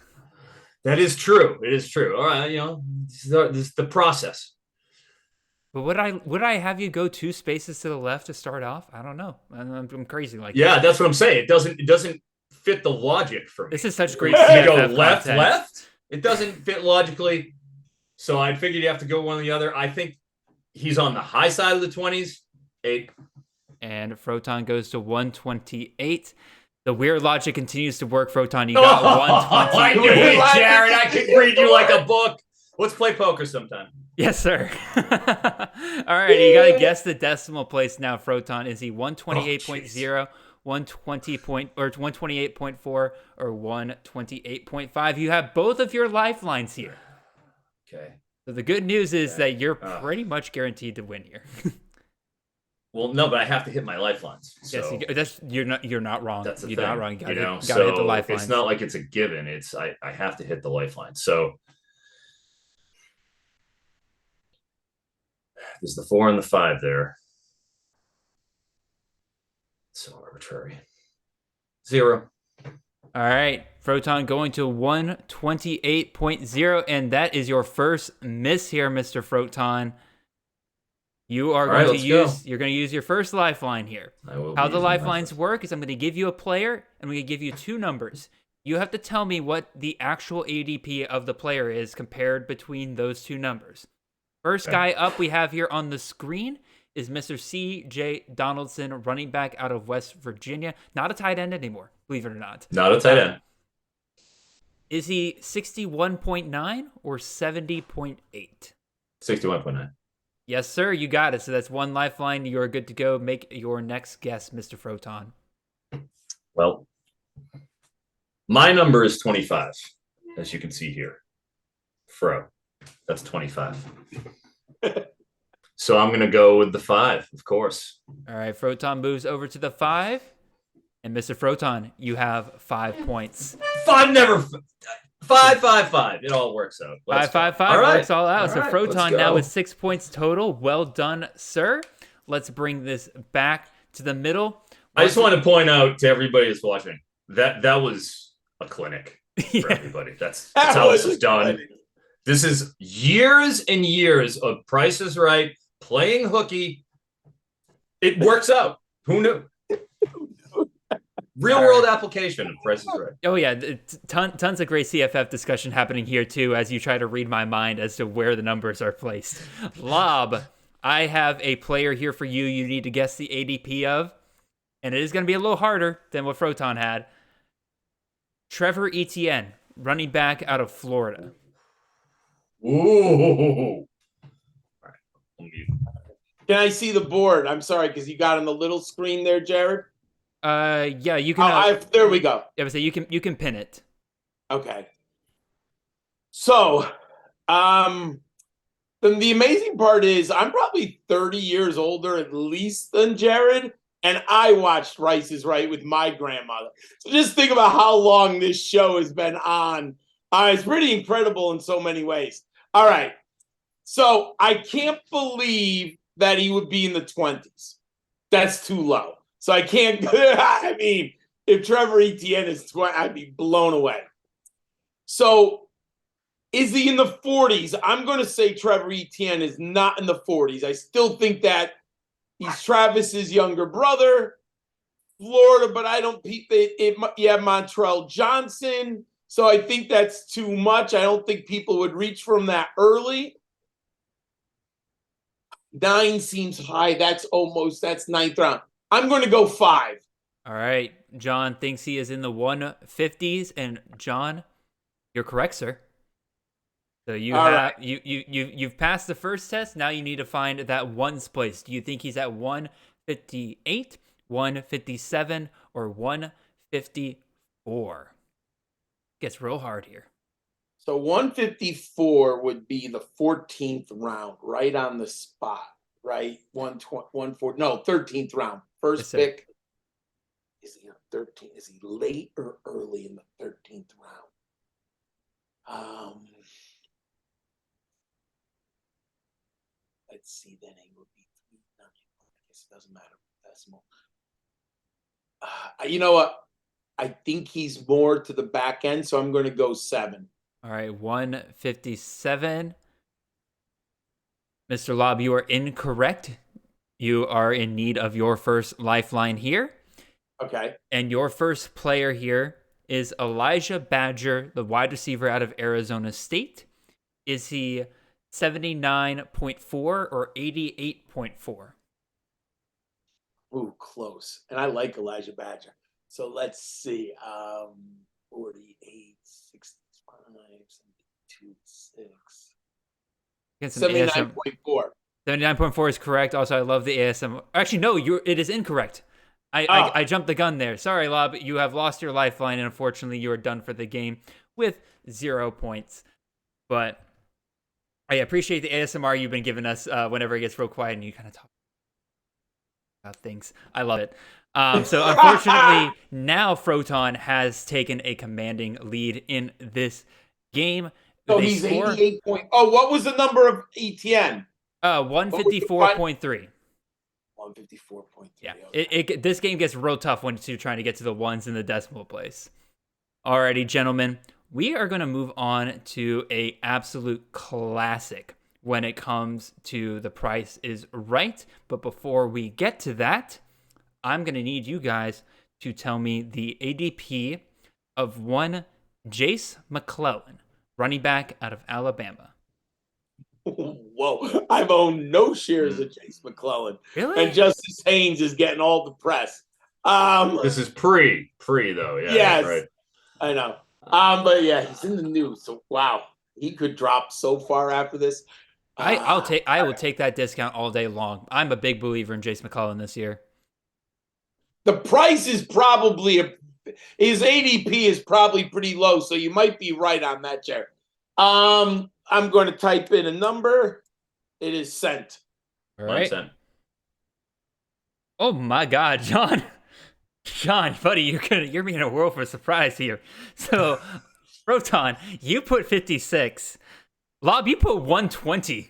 That is true. It is true. All right, this is the process. But would I have you go 2 spaces to the left to start off? I don't know. I'm crazy like that. Yeah, that's what I'm saying. It doesn't fit the logic for me. This is such great You CFF go left, content. left. It doesn't fit logically. So I figured you have to go one or the other. I think he's on the high side of the 20s. 8. And Froton goes to 128. The weird logic continues to work, Froton. You got 128. I knew it, Jared. I could read you like a book. Let's play poker sometime. Yes, sir. All right, you got to guess the decimal place now, Froton. Is he 128.0, 120 point, or 128.4, or 128.5? You have both of your lifelines here. Okay. So the good news is that you're pretty much guaranteed to win here. Well, no, but I have to hit my lifelines. So Yes, you're not wrong. that's the You're thing. not wrong. You gotta So hit the lifelines. it's not like it's a given. It's I have to hit the lifeline. So there's the 4 and the 5 there. So arbitrary. 0. All right, Froton going to 128.0, and that is your first miss here, Mr. Froton. You are going to use your first lifeline here. How the lifelines work is I'm going to give you a player, and I'm going to give you 2 numbers. You have to tell me what the actual ADP of the player is compared between those 2 numbers. First guy up we have here on the screen is Mr. C.J. Donaldson, running back out of West Virginia. Not a tight end anymore, believe it or not. Not a tight end. Is he 61.9 or 70.8? 61.9. Yes, sir, you got it. So that's 1 lifeline. You're good to go. Make your next guess, Mr. Froton. Well, my number is 25, as you can see here. That's 25. So I'm going to go with the 5, of course. All right, Froton moves over to the 5. And Mr. Froton, you have 5 points. 5 never... 5, 5, 5. It all works out. 5, 5, 5 works all out. So Froton now with 6 points total. Well done, sir. Let's bring this back to the middle. I just want to point out to everybody that's watching that was a clinic for everybody. That's how this is done. This is years and years of Price is Right, playing hooky. It works out. Who knew? Real world application of Price is Right. Oh, yeah. Tons of great CFF discussion happening here, too, as you try to read my mind as to where the numbers are placed. Laub, I have a player here for you. You need to guess the ADP of, and it is going to be a little harder than what Froton had. Trevor Etienne, running back out of Florida. Ooh. All right. Can I see the board? I'm sorry, because you got on the little screen there, Jared. Yeah, you can. There we go. Yeah, so you can pin it. Okay. So, the amazing part is I'm probably 30 years older at least than Jared, and I watched Rice is Right with my grandmother. So just think about how long this show has been on. It's pretty incredible in so many ways. All right. So I can't believe that he would be in the 20s. That's too low. So I can't. I mean, if Trevor Etienne is 20, I'd be blown away. So is he in the 40s? I'm going to say Trevor Etienne is not in the 40s. I still think that he's Travis's younger brother, Florida, but I don't think you have Montrell Johnson. So I think that's too much. I don't think people would reach for him that early. 9 seems high. That's 9th round. I'm going to go 5. All right. John thinks he is in the 150s, and John, you're correct, sir. So you've passed the first test. Now you need to find that ones place. Do you think he's at 158, 157, or 154? Gets real hard here. So 154 would be the 14th round, right on the spot, right? 13th round. First pick. Is he on 13? Is he late or early in the 13th round? Let's see. Then he would be 3-9. I guess it doesn't matter. Decimal. You know what? I think he's more to the back end, so I'm going to go 7. All right, 157. Mr. Laub, you are incorrect. You are in need of your first lifeline here. Okay. And your first player here is Elijah Badger, the wide receiver out of Arizona State. Is he 79.4 or 88.4? Ooh, close. And I like Elijah Badger. So let's see. 48, 65, 72, 6. 79.4. 79.4 is correct. Also, I love the ASM. Actually, no, it is incorrect. I jumped the gun there. Sorry, Lob. You have lost your lifeline, and unfortunately, you are done for the game with 0 points. But I appreciate the ASMR you've been giving us whenever it gets real quiet and you kind of talk about things. I love it. So unfortunately, now Froton has taken a commanding lead in this game. So he's 88 point. Oh, what was the number of ETN? 154.3. 154.3. Yeah, this game gets real tough when you're trying to get to the ones in the decimal place. Alrighty, gentlemen, we are going to move on to a absolute classic when it comes to The Price is Right. But before we get to that, I'm going to need you guys to tell me the ADP of one Jace McClellan, running back out of Alabama. Whoa, I've owned no shares of Jace McClellan. Really? And Justice Haynes is getting all the press. This is pre though. Yeah, yes, right. I know. But yeah, he's in the news. So wow, he could drop so far after this. I will take that discount all day long. I'm a big believer in Jace McClellan this year. The price is probably his ADP is probably pretty low, so you might be right on that, Jared. I'm going to type in a number. It is sent. All right. Oh my God, John. John, buddy, you're being a world for a surprise here. So, Froton, you put 56. Lob, you put 120. You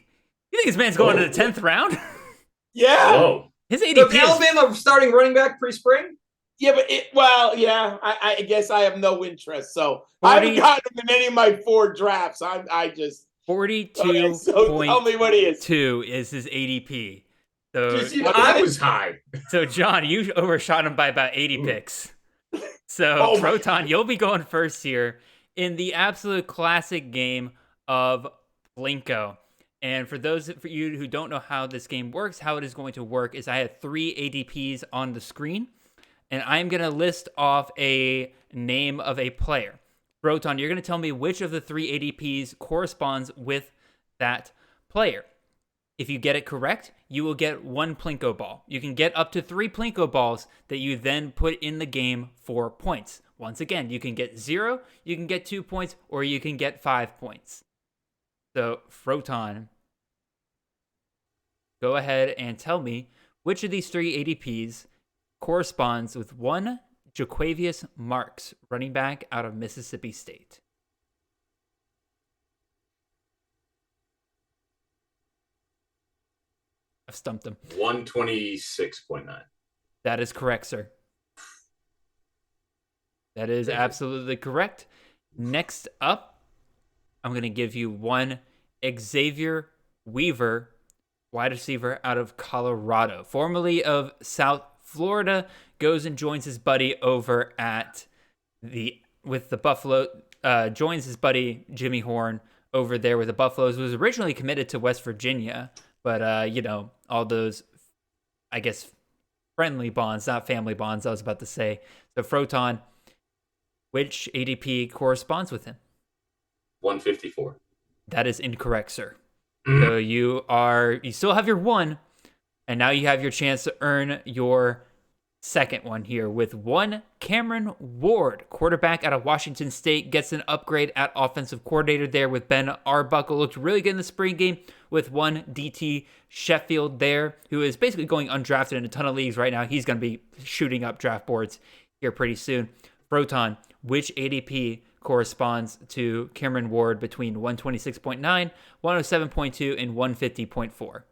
think this man's going to the 10th round? Yeah. Whoa. His ADP so Alabama starting running back pre-spring? Yeah, but I guess I have no interest. So I haven't gotten him in any of my 4 drafts. I just 42. So tell me what he is. 2 is his ADP. So I was high. So John, you overshot him by about 80 picks. So Froton, you'll be going first here in the absolute classic game of Plinko. And for those of you who don't know how this game works, how it is going to work is I have 3 ADPs on the screen, and I'm going to list off a name of a player. Froton, you're going to tell me which of the 3 ADPs corresponds with that player. If you get it correct, you will get 1 Plinko ball. You can get up to 3 Plinko balls that you then put in the game for points. Once again, you can get 0, you can get 2 points, or you can get 5 points. So, Froton, go ahead and tell me which of these 3 ADPs corresponds with 1 Jaquavius Marks, running back out of Mississippi State. I've stumped him. 126.9. That is correct, sir. That is absolutely correct. Next up, I'm going to give you 1 Xavier Weaver, wide receiver out of Colorado, formerly of South Florida, goes and joins his buddy over at with the Buffalo, joins his buddy Jimmy Horn over there with the Buffaloes, was originally committed to West Virginia, but all those, I guess, friendly bonds, not family bonds, I was about to say. So Froton, which ADP corresponds with him? 154. That is incorrect, sir. So you still have your 1, and now you have your chance to earn your second one here with 1 Cameron Ward, quarterback out of Washington State, gets an upgrade at offensive coordinator there with Ben Arbuckle. Looked really good in the spring game with 1 DT Sheffield there, who is basically going undrafted in a ton of leagues right now. He's going to be shooting up draft boards here pretty soon. Froton, which ADP corresponds to Cameron Ward between 126.9, 107.2, and 150.4?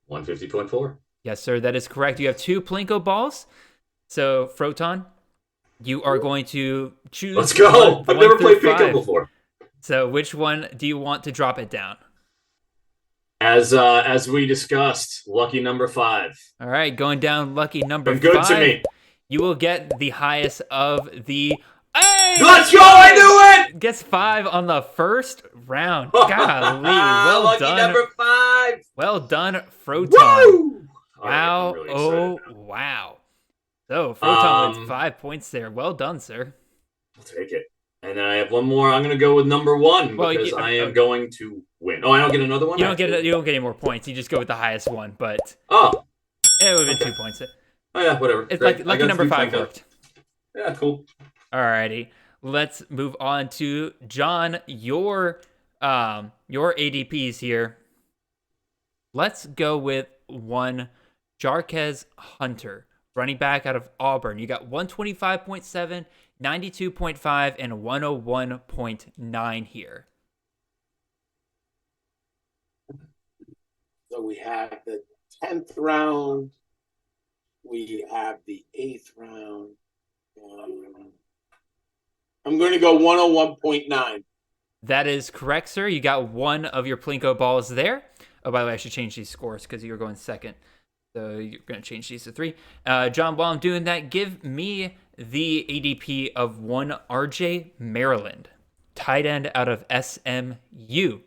150.4. Yes, sir, that is correct. You have 2 Plinko balls. So, Froton, you are going to choose. Let's go. I've never played Plinko before. So, which one do you want to drop it down? As we discussed, lucky number 5. All right, going down lucky number 5. Good to me. You will get the highest of the. Hey! Let's go! I knew it! Gets 5 on the first round. Golly, well Lucky done. number 5. Well done, Froton. Woo! Wow! I'm really excited now. Wow! So Froton wins 5 points there. Well done, sir. I'll take it. And then I have one more. I'm going to go with number 1 because I am going to win. Oh, I don't get another one. You don't get any more points. You just go with the highest one. But oh, it would have been 2 points. Oh yeah, whatever. It's like number 5 worked. Yeah, cool. Alrighty, let's move on to John. Your ADPs here. Let's go with one Jarquez Hunter, running back out of Auburn. You got 125.7, 92.5, and 101.9 here. So we have the 10th round. We have the 8th round. I'm going to go 101.9. That is correct, sir. You got one of your Plinko balls there. Oh, by the way, I should change these scores because you're going second. So you're going to change these to 3. John, while I'm doing that, give me the ADP of one RJ Maryland, tight end out of SMU.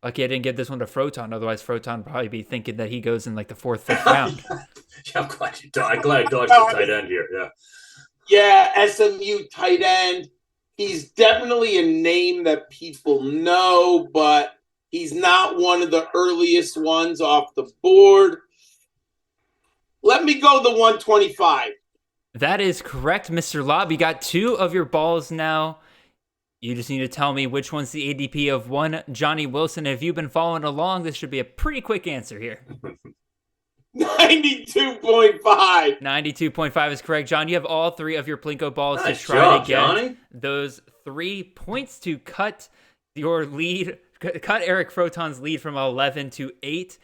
Lucky I didn't give this one to Froton. Otherwise, Froton would probably be thinking that he goes in like the 4th, 5th round. Yeah, I'm glad you dodged the tight end here. Yeah. Yeah, SMU tight end. He's definitely a name that people know, but he's not one of the earliest ones off the board. Let me go the 125. That is correct, Mr. Laub. You got 2 of your balls now. You just need to tell me which one's the ADP of one Johnny Wilson. If you've been following along, this should be a pretty quick answer here. 92.5. 92.5 is correct, John. You have all 3 of your Plinko balls to try to get Johnny. Those 3 points to cut your lead, cut Eric Froton's lead from 11 to 8.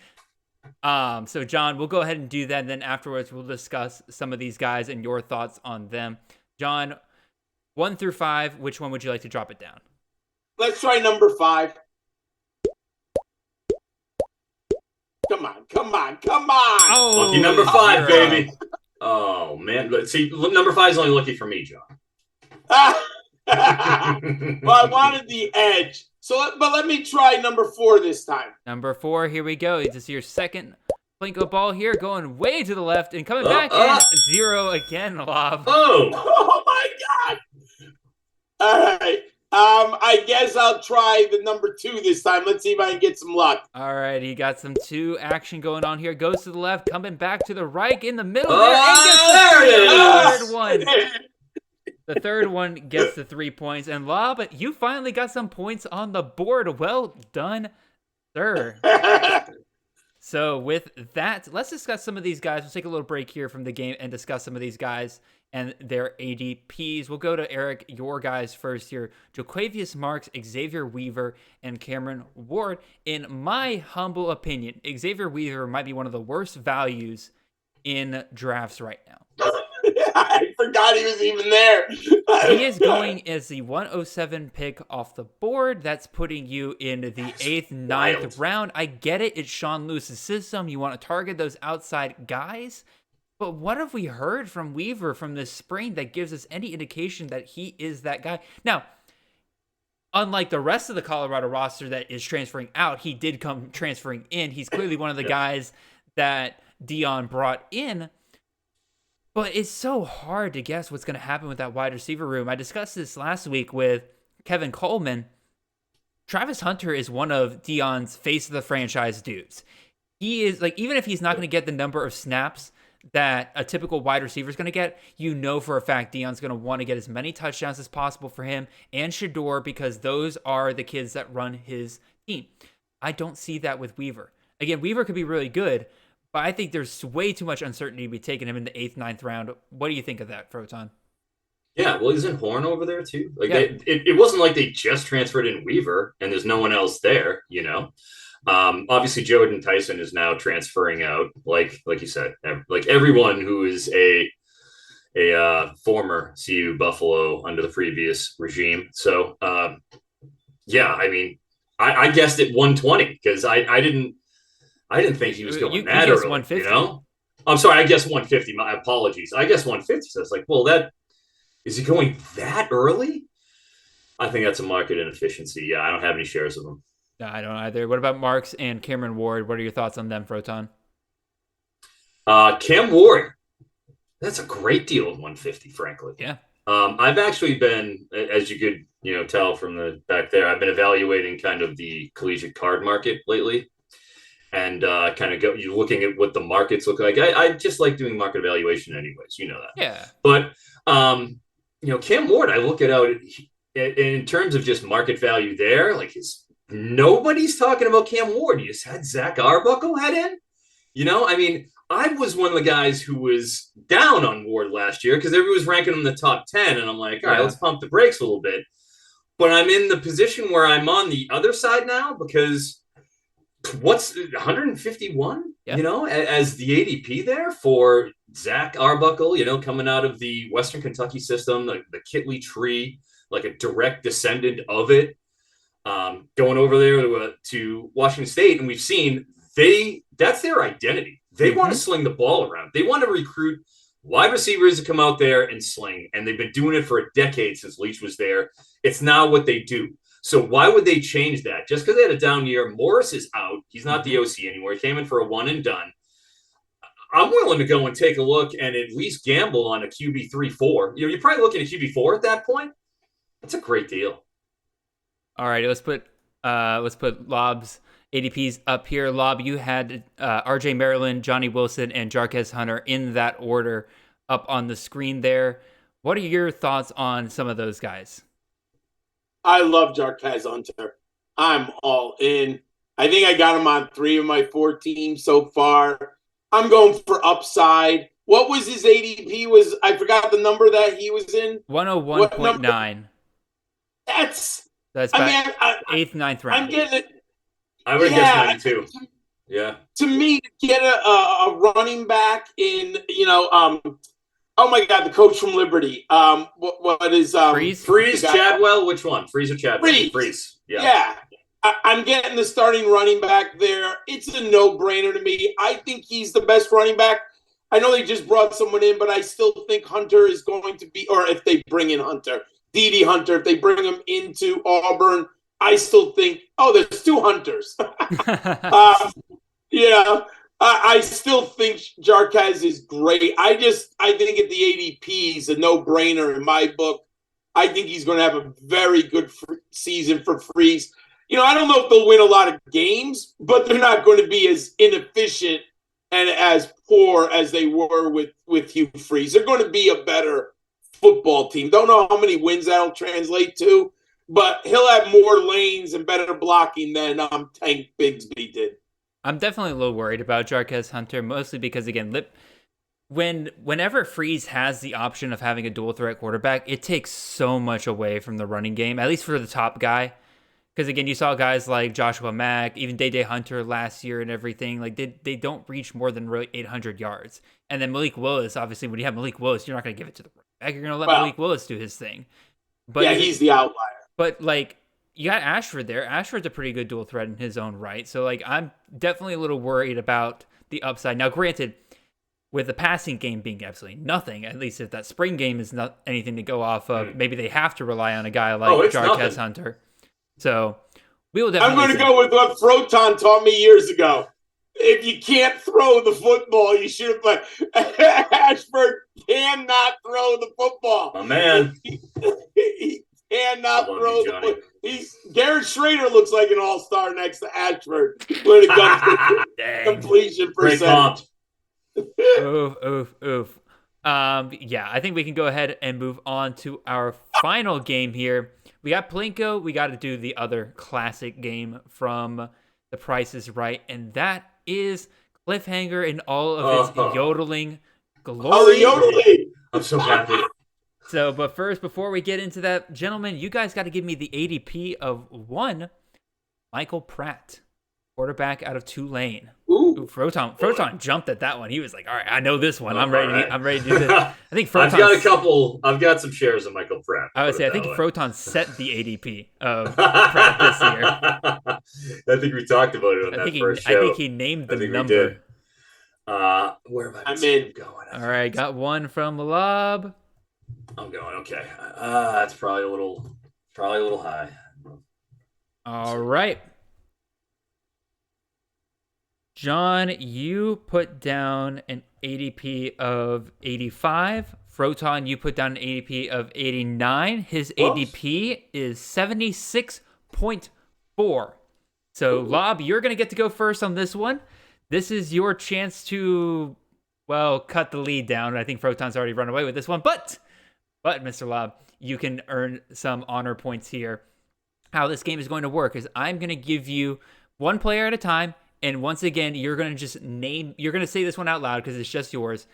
So, John, we'll go ahead and do that. And then afterwards, we'll discuss some of these guys and your thoughts on them. John, 1 through 5, which one would you like to drop it down? Let's try number 5. Come on. Oh, lucky number 5, baby. Oh, man. See, number 5 is only lucky for me, John. Well, I wanted the edge. But let me try number 4 this time. Number 4, here we go. This is your second Plinko ball here, going way to the left and coming back in 0 again, Laub. Oh my God. All right. I guess I'll try the number 2 this time. Let's see if I can get some luck. All right, he got some 2 action going on here. Goes to the left, coming back to the right, in the middle there, and gets the third one. The third one gets the 3 points. And Laub, you finally got some points on the board. Well done, sir. So with that, let's discuss some of these guys. We'll take a little break here from the game and discuss some of these guys and their ADPs. We'll go to Eric, your guys first here. Joquavius Marks, Xavier Weaver, and Cameron Ward. In my humble opinion, Xavier Weaver might be one of the worst values in drafts right now. I forgot he was even there. He is going as the 107 pick off the board. That's putting you in the 8th, 9th round. I get it. It's Sean Lewis's system. You want to target those outside guys. But what have we heard from Weaver from this spring that gives us any indication that he is that guy? Now, unlike the rest of the Colorado roster that is transferring out, he did come transferring in. He's clearly one of the guys that Dion brought in. But it's so hard to guess what's going to happen with that wide receiver room. I discussed this last week with Kevin Coleman. Travis Hunter is one of Dion's face of the franchise dudes. He is, like, even if he's not going to get the number of snaps that a typical wide receiver is going to get, you know for a fact Dion's going to want to get as many touchdowns as possible for him and Shador, because those are the kids that run his team. I don't see that with Weaver. Again, Weaver could be really good, but I think there's way too much uncertainty to be taking him in the 8th, 9th round. What do you think of that, Froton? Yeah, well, isn't Horn over there too? Like, it wasn't like they just transferred in Weaver and there's no one else there, you know? Obviously, Jordan Tyson is now transferring out, like you said, like everyone who is a former CU Buffalo under the previous regime. So, yeah, I mean, I guessed at 120 because I didn't think he was going that early, 150. you know? I'm sorry, I guess 150. My apologies. I guess 150. So it's like, well, that is he going that early? I think that's a market inefficiency. Yeah, I don't have any shares of them. No, I don't either. What about Marks and Cameron Ward? What are your thoughts on them, Froton? Cam Ward, that's a great deal at 150, frankly. Yeah. I've actually been, as you could tell from the back there, I've been evaluating kind of the collegiate card market lately, and kind of you looking at what the markets look like. I just like doing market evaluation, anyways. You know that. Yeah. But Cam Ward, I look at out in terms of just market value there. Like nobody's talking about Cam Ward. You just had Zach Arbuckle head in. I mean, I was one of the guys who was down on Ward last year because everybody was ranking him in the top 10. And I'm like, all right, let's pump the brakes a little bit. But I'm in the position where I'm on the other side now because what's 151, as the ADP there for Zach Arbuckle, coming out of the Western Kentucky system, the Kitley tree, like a direct descendant of it, going over there to Washington State. And we've seen that's their identity. They want to sling the ball around. They want to recruit wide receivers to come out there and sling. And they've been doing it for a decade since Leach was there. It's now what they do. So why would they change that? Just because they had a down year. Morris is out. He's not the OC anymore. He came in for a one and done. I'm willing to go and take a look and at least gamble on a QB 3-4. You're probably looking at QB 4 at that point. That's a great deal. All right, let's put Laub's ADPs up here. Laub, you had RJ Maryland, Johnny Wilson, and Jarquez Hunter in that order up on the screen there. What are your thoughts on some of those guys? I love Jarquez Hunter. I'm all in. I think I got him on 3 of my 4 teams so far. I'm going for upside. What was his ADP? I forgot the number that he was in. 101.9. That's about 8th, 9th round. I'm getting it. I would have guessed 92. Yeah. To me, to get a running back in, oh my God, the coach from Liberty. What is Freeze Chadwell? Which one? Freeze or Chadwell? Freeze. Yeah. I'm getting the starting running back there. It's a no-brainer to me. I think he's the best running back. I know they just brought someone in, but I still think Hunter is going to be, or if they bring in Hunter, D.D. Hunter, if they bring him into Auburn, I still think, there's 2 Hunters. I still think Jarquez is great. I think at the ADP, he's a no-brainer in my book. I think he's going to have a very good season for Freeze. I don't know if they'll win a lot of games, but they're not going to be as inefficient and as poor as they were with Hugh Freeze. They're going to be a better football team. Don't know how many wins that'll translate to, but he'll have more lanes and better blocking than Tank Bigsby did. I'm definitely a little worried about Jarquez Hunter, mostly because, again, whenever Freeze has the option of having a dual threat quarterback, it takes so much away from the running game, at least for the top guy. Because, again, you saw guys like Joshua Mack, even Day Hunter last year and everything. Like, they don't reach more than 800 yards. And then Malik Willis, obviously, when you have Malik Willis, you're not going to give it to the running back. You're going to let Malik Willis do his thing. But he's the outlier. But, you got Ashford there. Ashford's a pretty good dual threat in his own right. So, I'm definitely a little worried about the upside. Now, granted, with the passing game being absolutely nothing, at least if that spring game is not anything to go off of, maybe they have to rely on a guy like Jarquez Hunter. So we will definitely. I'm going to go with what Froton taught me years ago. If you can't throw the football, you should have played. Ashford cannot throw the football. Oh, man. He cannot throw the football. Garrett Schrader looks like an all-star next to Ashford when it comes to completion percentage. Oof. I think we can go ahead and move on to our final game here. We got Plinko. We got to do the other classic game from The Price is Right, and that is Cliffhanger in all of its yodeling glory. Oh, the yodeling! I'm so happy. So, but first, before we get into that, gentlemen, you guys got to give me the ADP of one Michael Pratt, quarterback out of Tulane. Ooh, Froton jumped at that one. He was like, "All right, I know this one. I'm ready to do this." I think Froton. I've got some shares of Michael Pratt. I would say I think Froton set the ADP of Pratt this year. I think we talked about it on that first show. I think he named the number. Where am I? I'm in. Going? All right, got one from Laub. I'm going. Okay. That's probably a little high. All right. John, you put down an ADP of 85. Froton, you put down an ADP of 89. His ADP is 76.4. So, Laub, you're going to get to go first on this one. This is your chance to, well, cut the lead down. I think Froton's already run away with this one. But Mr. Laub, you can earn some honor points here. How this game is going to work is I'm going to give you one player at a time. And once again, you're going to say this one out loud because it's just yours.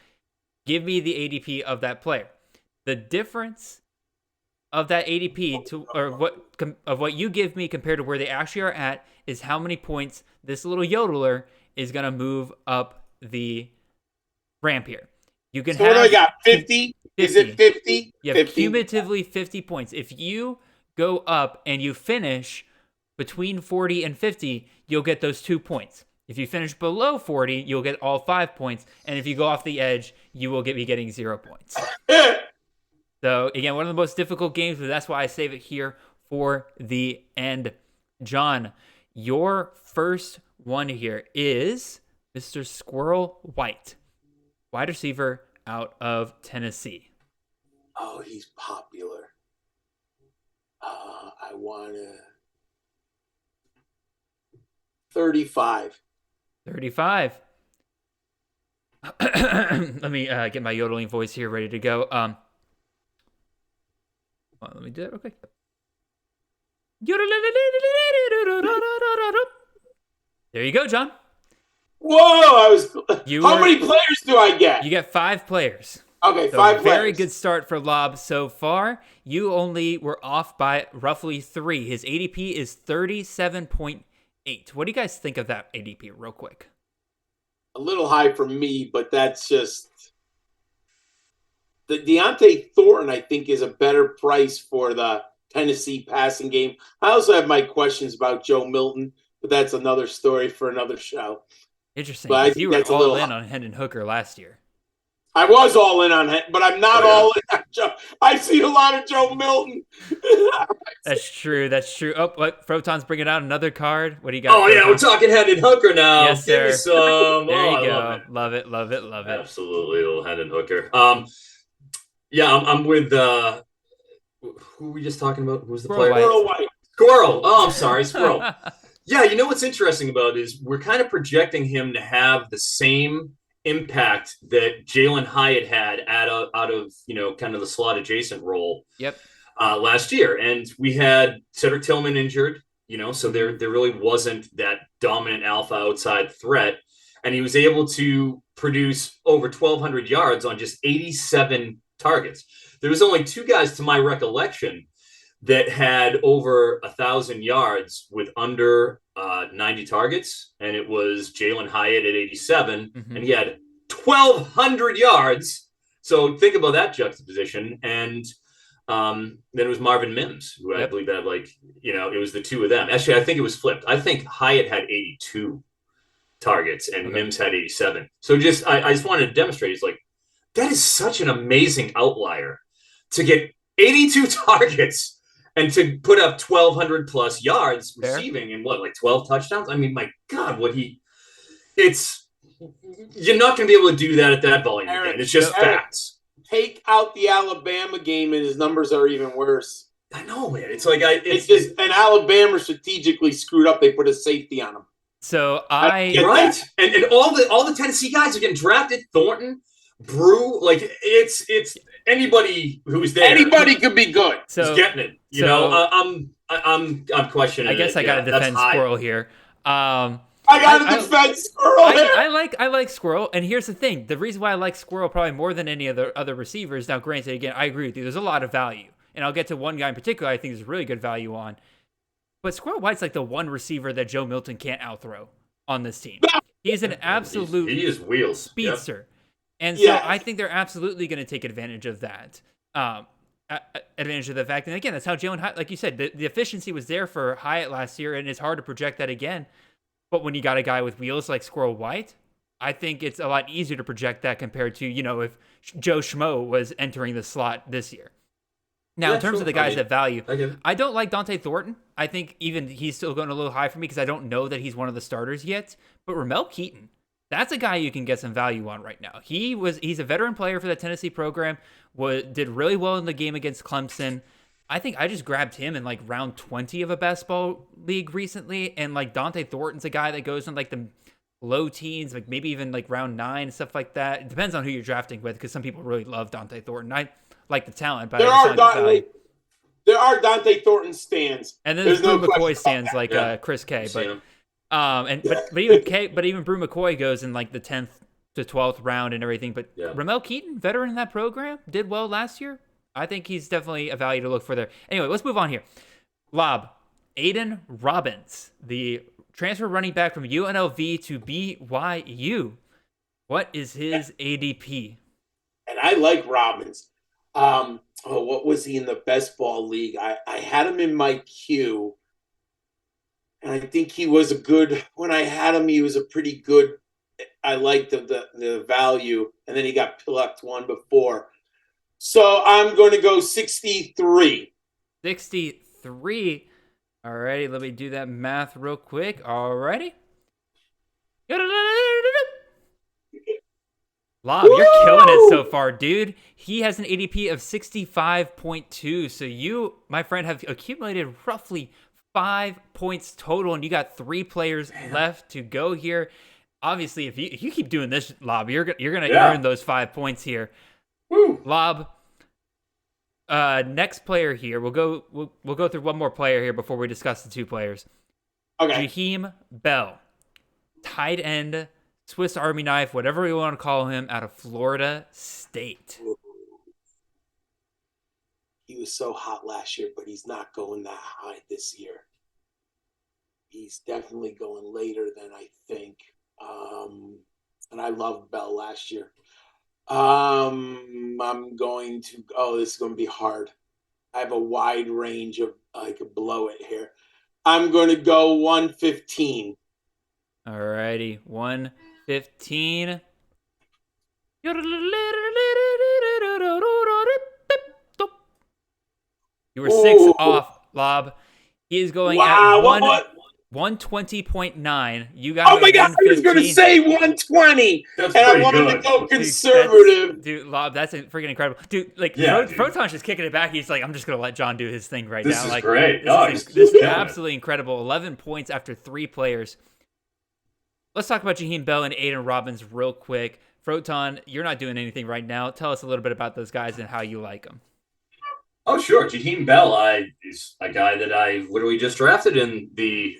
Give me the ADP of that player. The difference of that ADP of what you give me compared to where they actually are at is how many points this little yodeler is going to move up the ramp here. You can What do I got? 50? Is it 50? You have cumulatively 50 points. If you go up and you finish between 40 and 50, you'll get those 2 points. If you finish below 40, you'll get all 5 points. And if you go off the edge, you will be getting 0 points. So, again, one of the most difficult games, but that's why I save it here for the end. John, your first one here is Mr. Squirrel White, wide receiver out of Tennessee. Oh, he's popular. I want to... 35. 35. Let me get my yodeling voice here ready to go. Let me do it real quick. There you go, John. Whoa! How many players do I get? You get 5 players. Okay, so 5 players. Very good start for Laub so far. You only were off by roughly 3. His ADP is 37.8. What do you guys think of that ADP real quick? A little high for me, but that's just... The Deontay Thornton, I think, is a better price for the Tennessee passing game. I also have my questions about Joe Milton, but that's another story for another show. Interesting. But you were all in on Hendon Hooker last year. I was all in on him, but I'm not all in on Joe. I've seen a lot of Joe Milton. That's true. Oh, what? Froton's bringing out another card. What do you got? Oh, Froton? yeah, we're talking Hendon Hooker now. Yes, sir. Give me some. There you I go. Love it. Absolutely, little Hendon Hooker. Yeah, I'm with, who were we just talking about? Who's the player? Squirrel White. Squirrel. Oh, I'm sorry, Squirrel. Yeah, you know what's interesting about it is we're kind of projecting him to have the same impact that Jalen Hyatt had out of kind of the slot adjacent role. Yep. Last year, and we had Cedric Tillman injured. So there really wasn't that dominant alpha outside threat, and he was able to produce over 1,200 yards on just 87 targets. There was only 2 guys, to my recollection, that had over 1,000 yards with under 90 targets, and it was Jalen Hyatt at 87, and he had 1,200 yards. So think about that juxtaposition. And then it was Marvin Mims, who I believe had it was the 2 of them. Actually, I think it was flipped. I think Hyatt had 82 targets and Mims had 87. So I just wanted to demonstrate. It's like, that is such an amazing outlier to get 82 targets and to put up 1,200 plus yards receiving and 12 touchdowns. I mean, my God, you're not going to be able to do that at that volume again. It's just facts. Take out the Alabama game and his numbers are even worse. I know, man. It's and Alabama strategically screwed up. They put a safety on him. So and all the Tennessee guys are getting drafted. Thornton, Brew, it's anybody who's there. Anybody could be good. So who's getting it. I'm questioning. I guess I got to defend Squirrel here. I got to defend Squirrel. I like Squirrel, and here's the thing: the reason why I like Squirrel probably more than any other receivers. Now, granted, again, I agree with you. There's a lot of value, and I'll get to one guy in particular I think there's really good value on. But Squirrel White's like the one receiver that Joe Milton can't outthrow on this team. He's an absolute he is wheels speedster, and so I think they're absolutely going to take advantage of that. Advantage of the fact, and again, that's how Jalen Hyatt, like you said, the efficiency was there for Hyatt last year, and it's hard to project that again. But when you got a guy with wheels like Squirrel White, I think it's a lot easier to project that compared to, if Joe Schmo was entering the slot this year. Now, in terms of the guys that value, I don't like Dante Thornton. I think even he's still going a little high for me because I don't know that he's one of the starters yet. But Ramel Keaton, that's a guy you can get some value on right now. He's a veteran player for the Tennessee program, did really well in the game against Clemson. I think I just grabbed him in like round 20 of a basketball league recently. And like Dante Thornton's a guy that goes in like the low teens, like maybe even like round 9, stuff like that. It depends on who you're drafting with because some people really love Dante Thornton. I like the talent, but there are Dante Thornton stands. And then there's Brew McCoy stands like Chris K. But even Brew McCoy goes in like the 10th to 12th round and everything. But Ramel Keaton, veteran in that program, did well last year. I think he's definitely a value to look for there. Anyway, let's move on here. Laub, Aiden Robbins, the transfer running back from UNLV to BYU. What is his ADP? And I like Robbins. What was he in the best ball league? I had him in my queue. And I think he was when I had him, he was a pretty good, I liked the value. And then he got plucked one before. So I'm going to go 63. 63. Alrighty, let me do that math real quick. Alrighty. Laub, you're killing it so far, dude. He has an ADP of 65.2. So you, my friend, have accumulated roughly 5 points total, and you got 3 players left to go here. Obviously, if you keep doing this, Laub, you're gonna earn those 5 points here. Woo. Laub. Next player here. We'll go through one more player here before we discuss the 2 players. Okay. Jaheim Bell, tight end, Swiss Army knife, whatever you want to call him, out of Florida State. He was so hot last year, but he's not going that high this year. He's definitely going later than I think. And I loved Bell last year. I'm going to, this is going to be hard. I have a wide range of, I could blow it here. I'm going to go 115. Alrighty, 115. You were 6 off, Laub. He is going at 120.9. You got. Oh my God! I was going to say 120, and I wanted to go conservative. Dude, Laub, that's freaking incredible, dude. Like, Froton's just kicking it back. He's like, I'm just going to let John do his thing right now. This is like, great. This is absolutely incredible. 11 points after 3 players. Let's talk about Jaheim Bell and Aiden Robbins real quick. Froton, you're not doing anything right now. Tell us a little bit about those guys and how you like them. Oh, sure. Jaheim Bell is a guy that I literally just drafted in the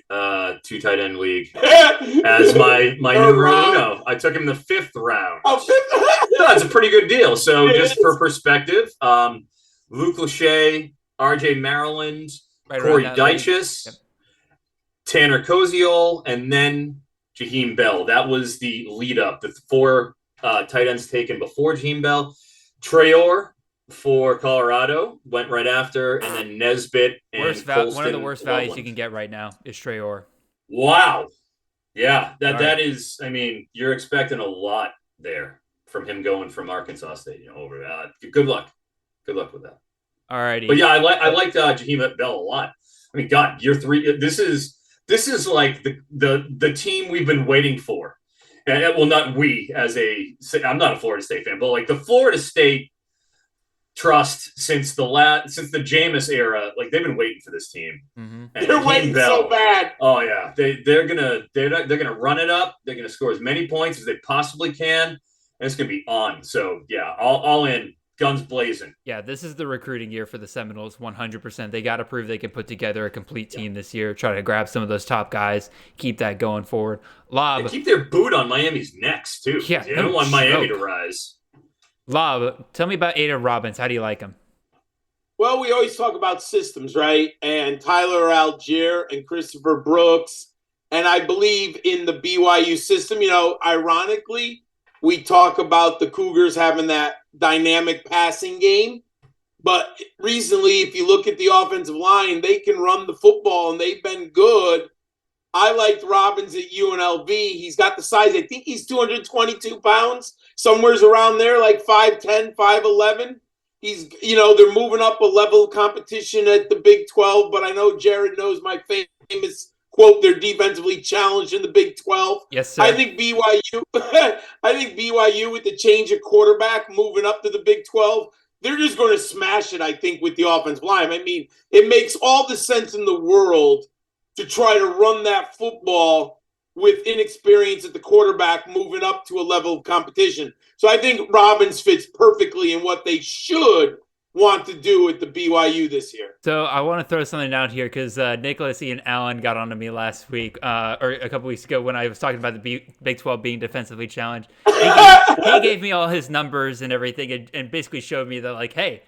2 tight end league as my numero uno. I took him the 5th round. Oh, 5th? That's a pretty good deal. So just for perspective, Luke Lachey, RJ Maryland, Corey Dyches, Tanner Koziol, and then Jaheim Bell. That was the lead up. The 4 tight ends taken before Jaheim Bell. Traore for Colorado went right after, and then Nesbitt and one of the worst values you can get right now is Traore. Wow. Yeah, that is, I mean, you're expecting a lot there from him going from Arkansas State, over. Good luck. Good luck with that. All righty. But yeah, I liked Jaheim Bell a lot. I mean, God, year 3. This is like the team we've been waiting for. And well, not we I'm not a Florida State fan, but like the Florida State trust since the Jameis era, like they've been waiting for this team. Mm-hmm. They're waiting so bad. Oh yeah, they're gonna run it up. They're gonna score as many points as they possibly can, and it's gonna be on. So yeah, all in, guns blazing. Yeah, this is the recruiting year for the Seminoles. 100%. They got to prove they can put together a complete team this year. Try to grab some of those top guys. Keep that going forward. Laub, keep their boot on Miami's necks too. Yeah, they don't want Miami to rise. Laub, tell me about Aiden Robbins. How do you like him? Well, we always talk about systems, right? And Tyler Algier and Christopher Brooks. And I believe in the BYU system. Ironically, we talk about the Cougars having that dynamic passing game. But recently, if you look at the offensive line, they can run the football, and they've been good. I liked Robbins at UNLV. He's got the size. I think he's 222 pounds, somewhere's around there, like 5'10", 5'11". He's, they're moving up a level of competition at the Big 12, but I know Jared knows my famous quote, they're defensively challenged in the Big 12. Yes, sir. I think BYU with the change of quarterback moving up to the Big 12, they're just going to smash it, I think, with the offensive line. I mean, it makes all the sense in the world to try to run that football with inexperience at the quarterback moving up to a level of competition. So I think Robbins fits perfectly in what they should want to do at the BYU this year. So I want to throw something out here because Nicholas Ian Allen got onto me last week or a couple weeks ago when I was talking about the Big 12 being defensively challenged. He gave me all his numbers and everything and basically showed me that, like, hey,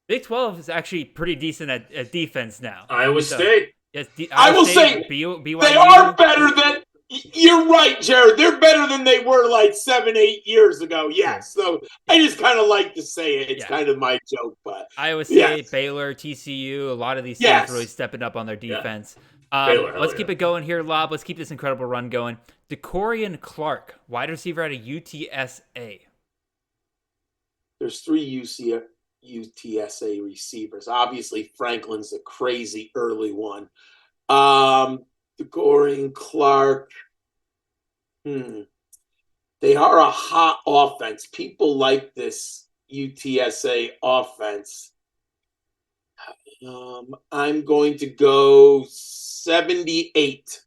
Big 12 is actually pretty decent at defense now. Iowa State. Yes, I will say BYU, they are better than – you're right, Jared. They're better than they were like 7-8 years ago. Yes. So I just kind of like to say it. It's kind of my joke. But Iowa State, Baylor, TCU, a lot of these teams really stepping up on their defense. Let's keep it going here, Laub. Let's keep this incredible run going. DeCorian Clark, wide receiver out of UTSA. There's 3 UTSA receivers. Obviously, Franklin's a crazy early one. DeCorian Clark. They are a hot offense. People like this UTSA offense. I'm going to go 78.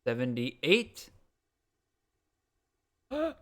78. You're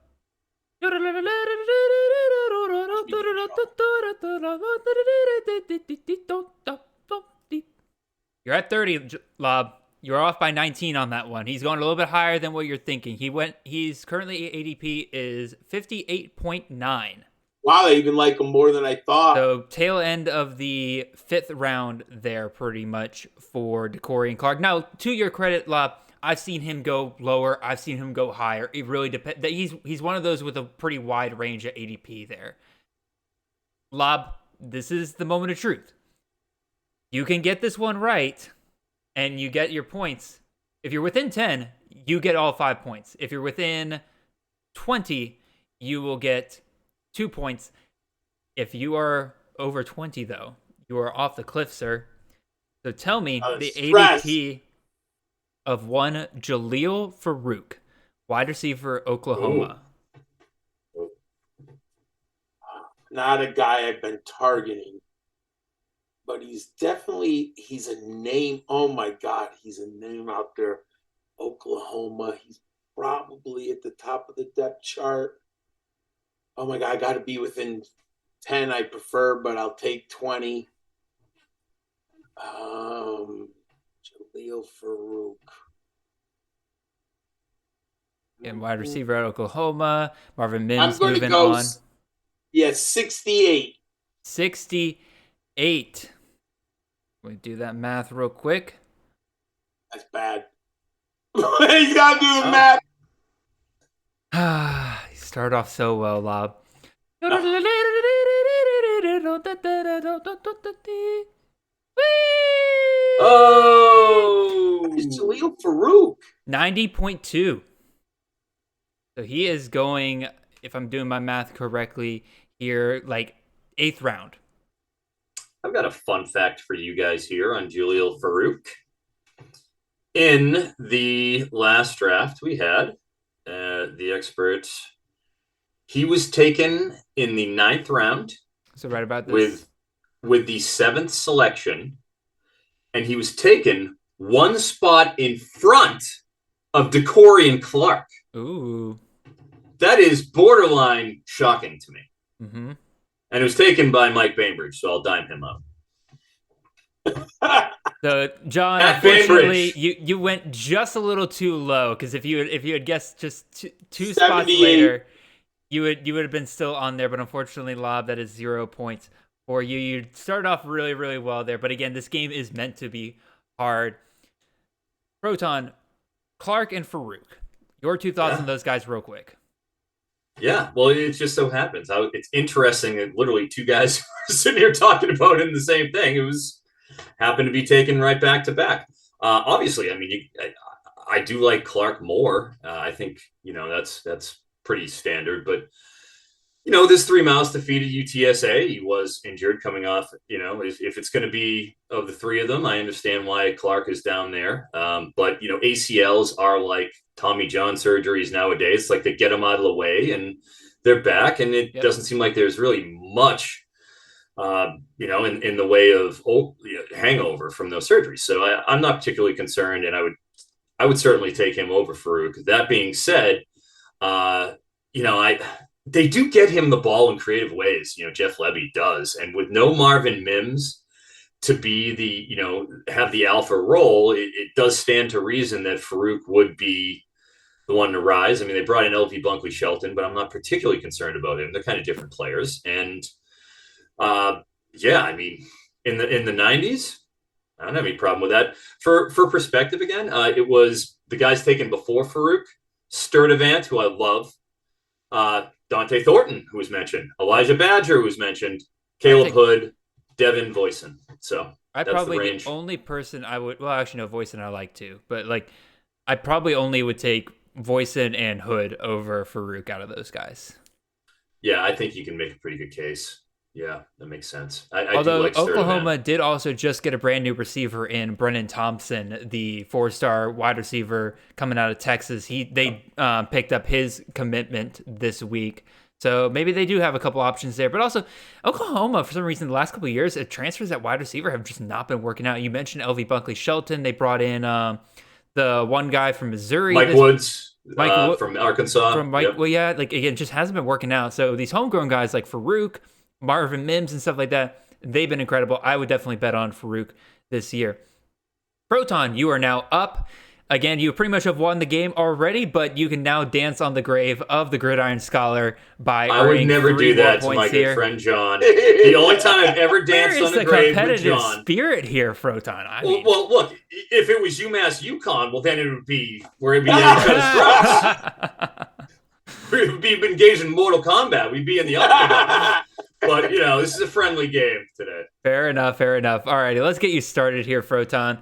at 30, Laub. You're off by 19 on that one. He's going a little bit higher than what you're thinking. He's currently ADP is 58.9. Wow, they even like him more than I thought. So tail end of the 5th round there, pretty much for DeCorian Clark. Now, to your credit, Laub, I've seen him go lower. I've seen him go higher. It really depends. He's one of those with a pretty wide range of ADP there. Laub, this is the moment of truth. You can get this one right, and you get your points. If you're within 10, you get all 5 points. If you're within 20, you will get 2 points. If you are over 20, though, you are off the cliff, sir. So tell me the ADP of one Jaleel Farouk, wide receiver, Oklahoma. Ooh. Not a guy I've been targeting, but he's a name. Oh my God, he's a name out there. Oklahoma. He's probably at the top of the depth chart. Oh my God, I got to be within 10. I prefer, but I'll take 20. Jaleel Farouk. And wide receiver at Oklahoma. Marvin Mims moving go, on. 68. 68. Let me do that math real quick. That's bad. He's got to do the math. You start off so well, Laub. Oh! It's Jaleel Farouk. 90.2. So he is going, if I'm doing my math correctly here, like 8th round. I've got a fun fact for you guys here on Jaleel Farouk. In the last draft we had, the expert, he was taken in the 9th round. So right about this. With the 7th selection, and he was taken one spot in front of DeCorian Clark. Ooh. That is borderline shocking to me. Mm-hmm. And it was taken by Mike Bainbridge, so I'll dime him up. So, John, unfortunately, you went just a little too low, because if you had guessed just two spots later, you would have been still on there. But unfortunately, Laub, that is 0 points for you. You started off really, really well there. But again, this game is meant to be hard. Froton, Clark, and Farouk. Your 2 thoughts on those guys real quick. Yeah, well, it just so happens. It's interesting that literally 2 guys are sitting here talking about in the same thing. It was happened to be taken right back to back. Obviously, I mean, I do like Clark more. I think, that's pretty standard, but there's 3 miles to feed at UTSA. He was injured coming off, if it's going to be of the three of them, I understand why Clark is down there. But, ACLs are like Tommy John surgeries nowadays. It's like they get them out of the way and they're back. And it doesn't seem like there's really much, in the way of hangover from those surgeries. So I'm not particularly concerned. And I would certainly take him over Farouk. That being said, they do get him the ball in creative ways. Jeff Lebby does. And with no Marvin Mims to be have the alpha role, it does stand to reason that Farouk would be the one to rise. I mean, they brought in LV Bunkley Shelton, but I'm not particularly concerned about him. They're kind of different players. And I mean, in the 90s, I don't have any problem with that. For perspective again, it was the guys taken before Farouk, Sturdivant, who I love, Dante Thornton, who was mentioned, Elijah Badger, who was mentioned, Caleb Hood, Devin Voisin. So I probably the only person I would, well, actually no, Voisin I like too, but like I probably only would take Voisin and Hood over Farouk out of those guys. Yeah, I think you can make a pretty good case. Yeah, that makes sense. Although do like Oklahoma did also just get a brand new receiver in Brennan Thompson, the 4-star wide receiver coming out of Texas. They picked up his commitment this week. So maybe they do have a couple options there. But also, Oklahoma, for some reason, the last couple of years, transfers at wide receiver have just not been working out. You mentioned LV Bunkley Shelton. They brought in the one guy from Missouri. Mike Woods. From Arkansas. Well, yeah, like again, just hasn't been working out. So these homegrown guys like Farouk, Marvin Mims, and stuff like that, they've been incredible. I would definitely bet on Farouk this year. Froton, you are now up. Again, you pretty much have won the game already, but you can now dance on the grave of the Gridiron Scholar by I would never do that to my good friend John. The only time I've ever danced on the grave with John. Spirit here, Froton. Well, look, if it was UMass UConn, well, then it would be where it'd be in each other's throats. We'd be engaged in Mortal Kombat. We'd be in the octagon. But, this is a friendly game today. Fair enough. All righty, let's get you started here, Froton.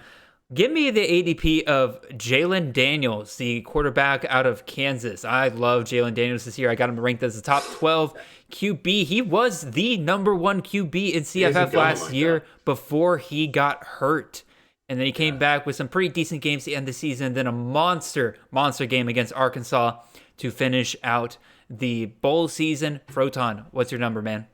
Give me the ADP of Jalen Daniels, the quarterback out of Kansas. I love Jalen Daniels this year. I got him ranked as the top 12 QB. He was the number 1 QB in CFF last year before he got hurt. And then he came back with some pretty decent games to end the season, then a monster game against Arkansas to finish out the bowl season. Froton, what's your number, man?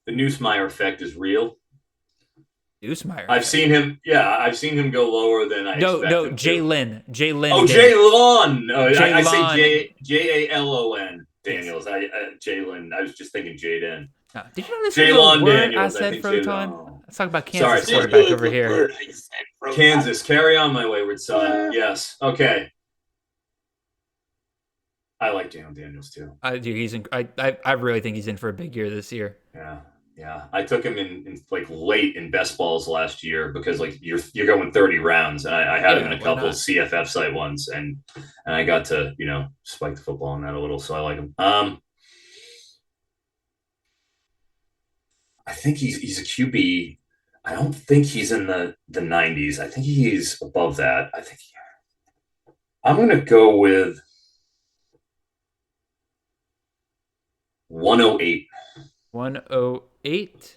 The Nussmeier effect is real. Nussmeier. I've seen him go lower than I expected. No, Jalen. Oh, Jalon. Oh, I say Jalon Daniels. Jalen. I was just thinking Jaden. Did you notice Jalon Daniels? I said Froton. Let's talk about Kansas quarterback over here. Kansas, carry on, my wayward son. Yes. Okay. I like Jalen Daniels too. I do. I really think he's in for a big year this year. Yeah. I took him in like late in best balls last year because like you're going 30 rounds, and I had him in a couple CFF site ones, and I got to spike the football on that a little, so I like him. I think he's a QB. I don't think he's in the 90s. I think he's above that. I'm going to go with 108. 108.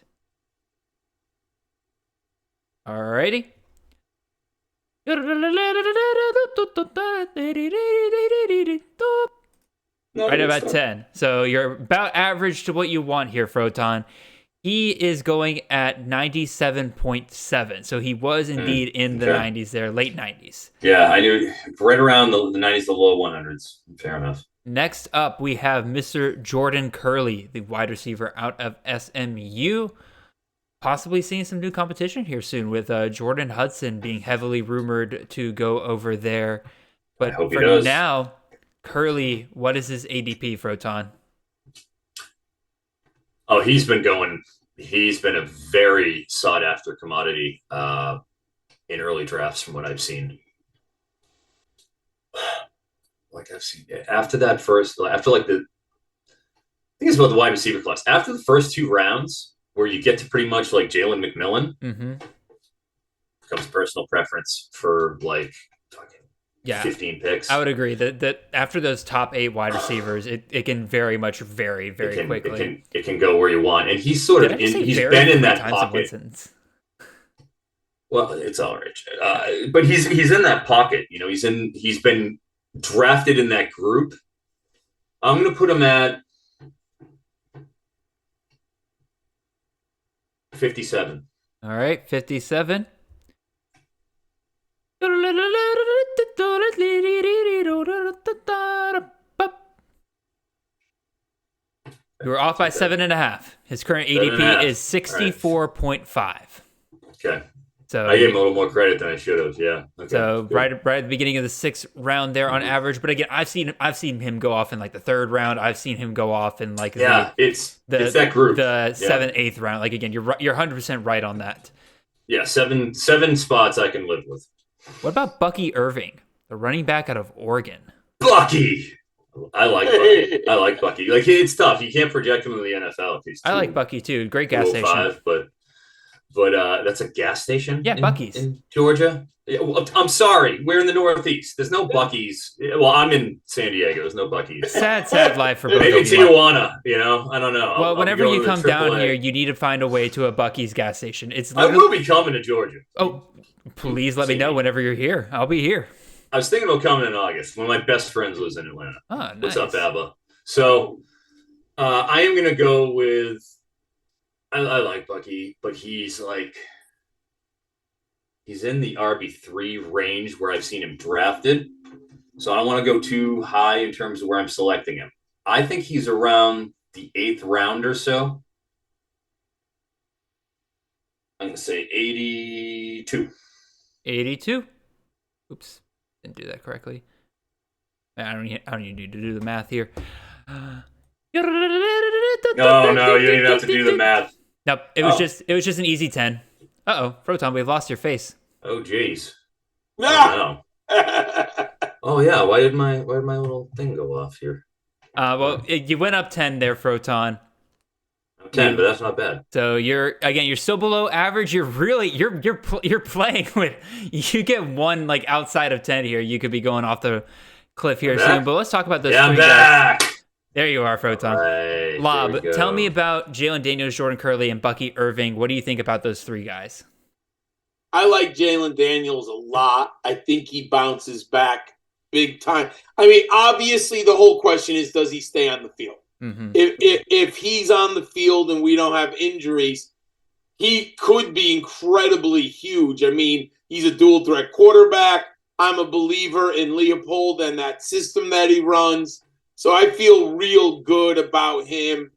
Alrighty. Right about 10. So you're about average to what you want here, Froton. He is going at 97.7. So he was indeed in the 90s there, late 90s. Yeah, I knew right around the 90s, the low 100s. Fair enough. Next up, we have Mr. Jordan Curley, the wide receiver out of SMU. Possibly seeing some new competition here soon with Jordan Hudson being heavily rumored to go over there. But for now, Curley, what is his ADP, Froton? Oh, he's been a very sought after commodity in early drafts from what I've seen. Like I've seen after like I think it's about the wide receiver class. After the first 2 rounds, where you get to pretty much like Jalen McMillan, Mm-hmm. becomes personal preference for like Yeah, 15 picks. I would agree that after those top 8 wide receivers, it can very much very quickly. It can go where you want, and he's sort of he's been in that pocket. Well, it's all right, but he's in that pocket. You know, he's been drafted in that group. I'm going to put him at 57. All right, 57. You were off by 7.5. His current ADP is 64.5. Okay. So I gave him a little more credit than I should have. Yeah. Okay. So right at the beginning of the 6th round there on average. But again, I've seen him go off in like the 3rd round. I've seen him go off in like it's that group. The 7th, 8th round. Like again, you're 100% right on that. Yeah, seven spots I can live with. What about Bucky Irving, the running back out of Oregon? Bucky. I like Bucky. I like Bucky. Like, it's tough. You can't project him in the NFL if he's I like Bucky too. Great gas station. But that's a gas station. Yeah, Bucky's in Georgia. Yeah, well, I'm sorry. We're in the Northeast. There's no Bucky's. Well, I'm in San Diego. There's no Bucky's. Sad life for both Maybe of you. Tijuana. You know, I don't know. Well, whenever you come down here, you need to find a way to a Bucky's gas station. I will be coming to Georgia. Oh, please let me know whenever you're here. I'll be here. I was thinking about coming in August. One of my best friends lives in Atlanta. Oh, nice. What's up, Abba? So I am going to go with I like Bucky, but he's in the RB3 range where I've seen him drafted. So I don't want to go too high in terms of where I'm selecting him. I think he's around the 8th round or so. I'm going to say 82. 82? Oops. Didn't do that correctly. I don't even need to do the math here. No, you don't even have to do the math. Nope, it was just an easy 10. Uh-oh, Froton, we've lost your face. Oh, jeez. No. Oh yeah, why did my little thing go off here? You went up 10 there, Froton. 10, but that's not bad. So you're still below average. You're playing with. You get one like outside of 10 here. You could be going off the cliff here soon. But let's talk about those. Yeah, I'm back. Guys. There you are, Froton. Right, Laub, tell me about Jalen Daniels, Jordan Curley, and Bucky Irving. What do you think about those 3 guys? I like Jalen Daniels a lot. I think he bounces back big time. I mean, obviously, the whole question is, does he stay on the field? Mm-hmm. If he's on the field and we don't have injuries, he could be incredibly huge. I mean, he's a dual threat quarterback. I'm a believer in Leopold and that system that he runs. So I feel real good about him.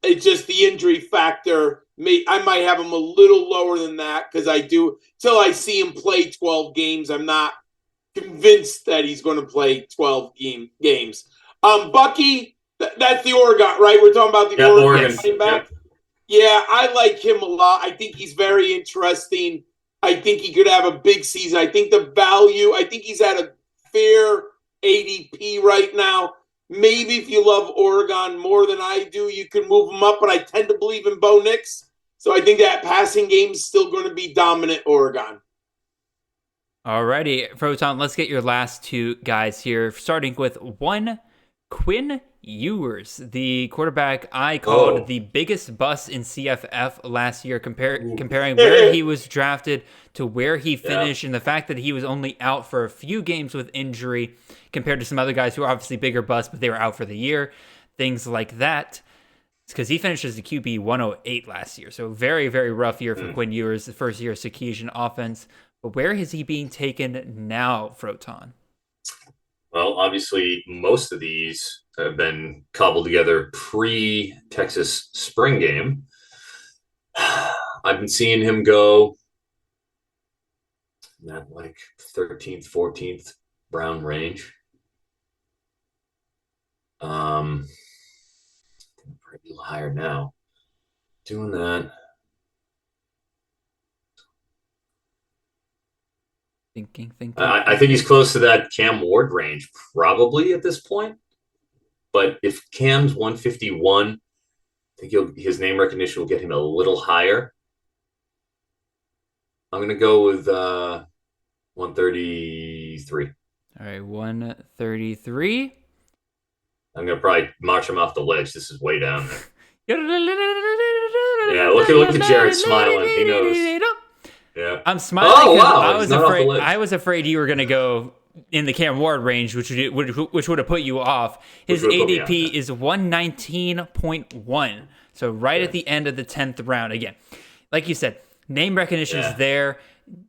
It's just the injury factor. I might have him a little lower than that because I do till I see him play 12 games. I'm not convinced that he's going to play 12 games. Bucky. That's the Oregon, right? We're talking about the Oregon running back. Yeah, I like him a lot. I think he's very interesting. I think he could have a big season. I think I think he's at a fair ADP right now. Maybe if you love Oregon more than I do, you can move him up, but I tend to believe in Bo Nix. So I think that passing game is still going to be dominant Oregon. Alrighty, Froton, let's get your last 2 guys here, starting with one Quinn Ewers, the quarterback I called the biggest bust in CFF last year, comparing where he was drafted to where he finished, and the fact that he was only out for a few games with injury compared to some other guys who are obviously bigger busts, but they were out for the year, things like that. It's because he finished as the QB 108 last year, so very, very rough year for Quinn Ewers, the first year of Sarkisian offense. But where is he being taken now, Froton? Well, obviously, most of these have been cobbled together pre-Texas spring game. I've been seeing him go in that 13th, 14th round range. Probably a little higher now. Doing that. Thinking. I think he's close to that Cam Ward range, probably at this point. But if Cam's 151, I think his name recognition will get him a little higher. I'm going to go with 133. All right, 133. I'm going to probably march him off the ledge. This is way down there. Yeah, look at Jared smiling. He knows. Yeah. I'm smiling because wow, I was afraid you were going to go in the Cam Ward range, which would have put you off. His ADP is 119.1, so right at the end of the 10th round. Again, like you said, name recognition is there.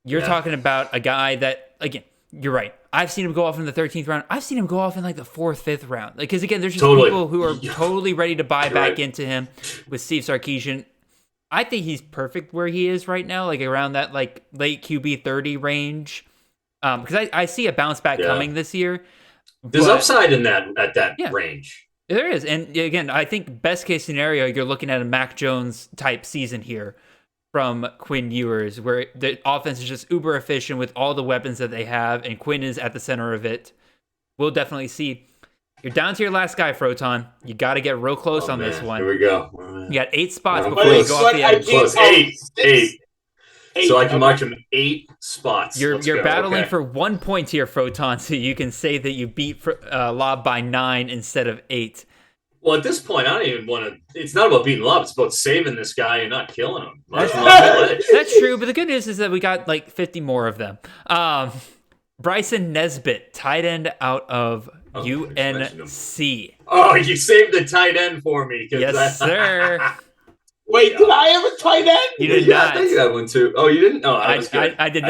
You're talking about a guy that, again, you're right. I've seen him go off in the 13th round. I've seen him go off in like the 4th, 5th round. Because again, there's just people who are totally ready to buy back into him with Steve Sarkisian. I think he's perfect where he is right now, like around that like late QB 30 range. Because I see a bounce back coming this year. There's upside in that at that range. There is. And again, I think best case scenario, you're looking at a Mac Jones type season here from Quinn Ewers, where the offense is just uber efficient with all the weapons that they have, and Quinn is at the center of it. We'll definitely see. You're down to your last guy, Froton. You got to get real close on this one. Here we go. You got 8 spots before you go off the edge. Close. 8. So I can march him 8 spots. You're battling for 1 point here, Froton, so you can say that you beat Laub by 9 instead of 8. Well, at this point, I don't even want to. It's not about beating Laub. It's about saving this guy and not killing him. That's true, but the good news is that we got like 50 more of them. Bryson Nesbitt, tight end out of UNC. Oh, you saved the tight end for me. Yes, sir. Wait, did I have a tight end? You did not. I think you had one too. Oh, you didn't? Oh, I did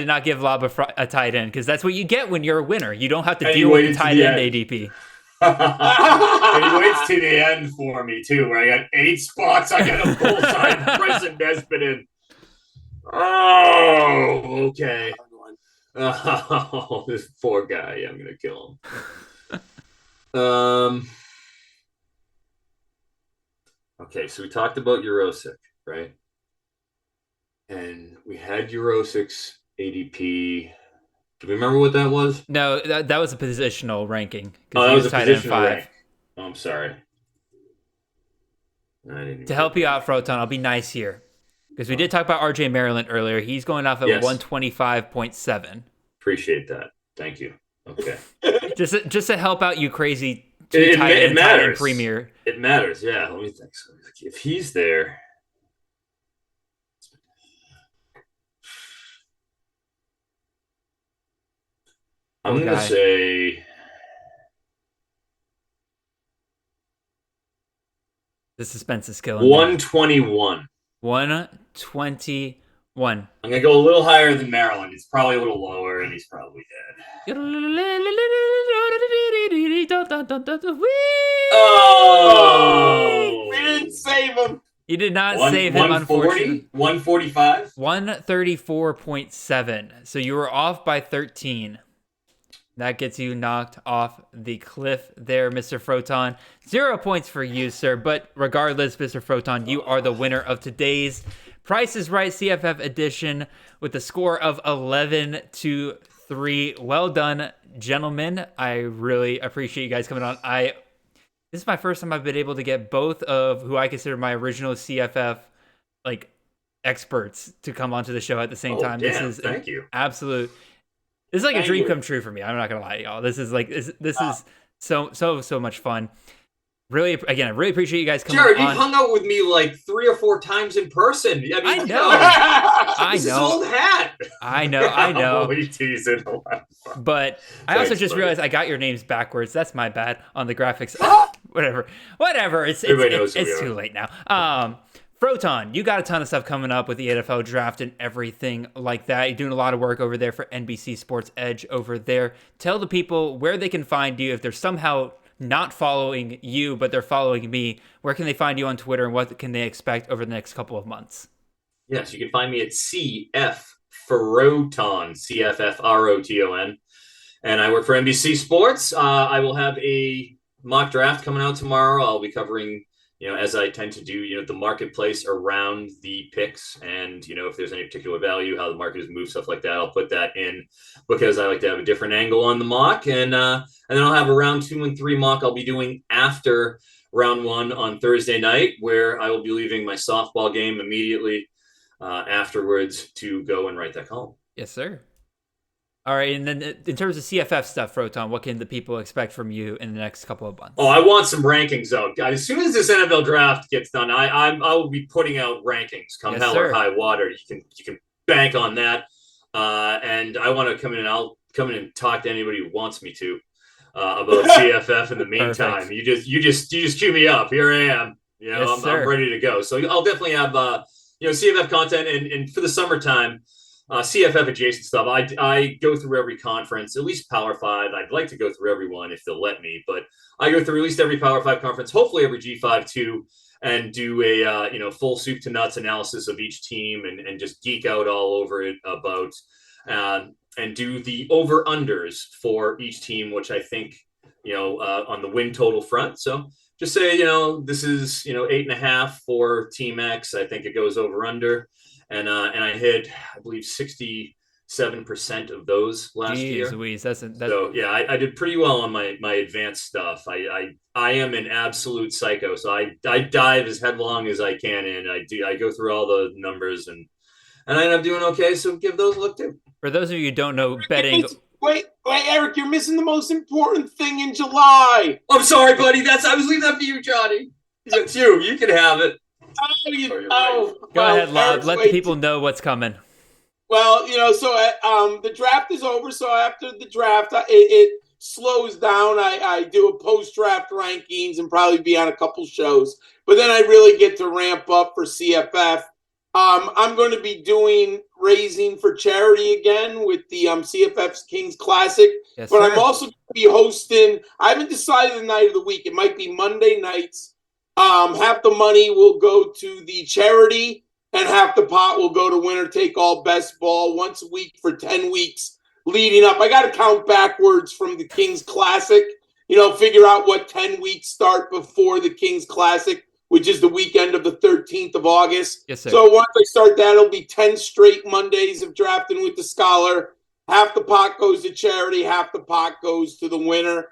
not give Laub a tight end because that's what you get when you're a winner. You don't have to deal with the tight end ADP. And he waits to the end for me too, where I got 8 spots. I got a full-time Bryson Nesbitt in. Oh, okay. Oh, this poor guy. I'm gonna kill him. Okay, so we talked about Eurosic, right? And we had Eurosic's ADP. Do we remember what that was? No, that was a positional ranking. Oh, that was a positional rank. Oh, I'm sorry. To help you out, Froton, I'll be nice here. Because we did talk about RJ Maryland earlier. He's going off at 125.7. Appreciate that. Thank you. Okay. just to help out you crazy it tight matters. end premier. It matters, yeah. Let me think. So if he's there... I'm going to say... The suspense is killing 121. 121. I'm going to go a little higher than Maryland. He's probably a little lower, and he's probably dead. Oh! We didn't save him. You did not save him, unfortunately. 145? 134.7. So you were off by 13. That gets you knocked off the cliff there, Mr. Froton. 0 points for you, sir. But regardless, Mr. Froton, you are the winner of today's Price is Right CFF edition with a score of 11-3. Well done, gentlemen. I really appreciate you guys coming on. This is my first time I've been able to get both of who I consider my original CFF experts to come onto the show at the same time. Damn, this is thank you. Absolute. This is like a dream come true for me. I'm not gonna lie, y'all. This is so much fun. Really, again, I really appreciate you guys coming Jared, on. you've hung out with me like 3 or 4 times in person. I know. This is old hat. I know. We teasing. But I also just realized I got your names backwards. That's my bad on the graphics. Whatever. It's too late now. Froton, you got a ton of stuff coming up with the NFL draft and everything like that. You're doing a lot of work over there for NBC Sports Edge over there. Tell the people where they can find you if they're somehow not following you, but they're following me. Where can they find you on Twitter, and what can they expect over the next couple of months? Yes, you can find me at CF Froton, CFFROTON. And I work for NBC Sports. I will have a mock draft coming out tomorrow. I'll be covering, as I tend to do, the marketplace around the picks, and, if there's any particular value, how the market has moved, stuff like that, I'll put that in because I like to have a different angle on the mock. And then I'll have a round 2 and 3 mock I'll be doing after round one on Thursday night, where I will be leaving my softball game immediately afterwards to go and write that column. Yes, sir. All right, and then in terms of CFF stuff, Froton, what can the people expect from you in the next couple of months? Oh, I want some rankings out. As soon as this NFL draft gets done, I will be putting out rankings come Yes, hell sir. or high water. You can bank on that. And I want to come in and I'll come in and talk to anybody who wants me to about CFF in the meantime. Perfect. You just cue me up. Here I am. Yes, I'm ready to go. So I'll definitely have CFF content, and for the summertime, CFF adjacent stuff. I go through every conference, at least Power 5. I'd like to go through every one if they'll let me, but I go through at least every Power 5 conference, hopefully every G5 too, and do a full soup to nuts analysis of each team and just geek out all over it about and do the over unders for each team, which I think on the win total front. So just say this is 8.5 for Team X. I think it goes over under. And I hit, I believe, 67% of those last year. Louise, so yeah, I did pretty well on my advanced stuff. I am an absolute psycho, so I dive as headlong as I can in. I go through all the numbers and I end up doing okay. So give those a look too. For those of you who don't know, betting. Wait, Eric, you're missing the most important thing in July. I'm sorry, buddy. I was leaving that for you, Johnny. It's you. You can have it. Go ahead, Laub. Let the people know what's coming. Well, so the draft is over. So after the draft, it slows down. I do a post-draft rankings and probably be on a couple shows. But then I really get to ramp up for CFF. I'm going to be doing raising for charity again with the CFF's Kings Classic. Yes, but sir. I'm also going to be hosting. I haven't decided the night of the week. It might be Monday nights. Half the money will go to the charity and half the pot will go to winner take all best ball once a week for 10 weeks leading up. I got to count backwards from the Kings Classic, figure out what 10 weeks start before the Kings Classic, which is the weekend of the 13th of August. Yes, sir. So once I start that, it'll be 10 straight Mondays of drafting with the scholar. Half the pot goes to charity, half the pot goes to the winner.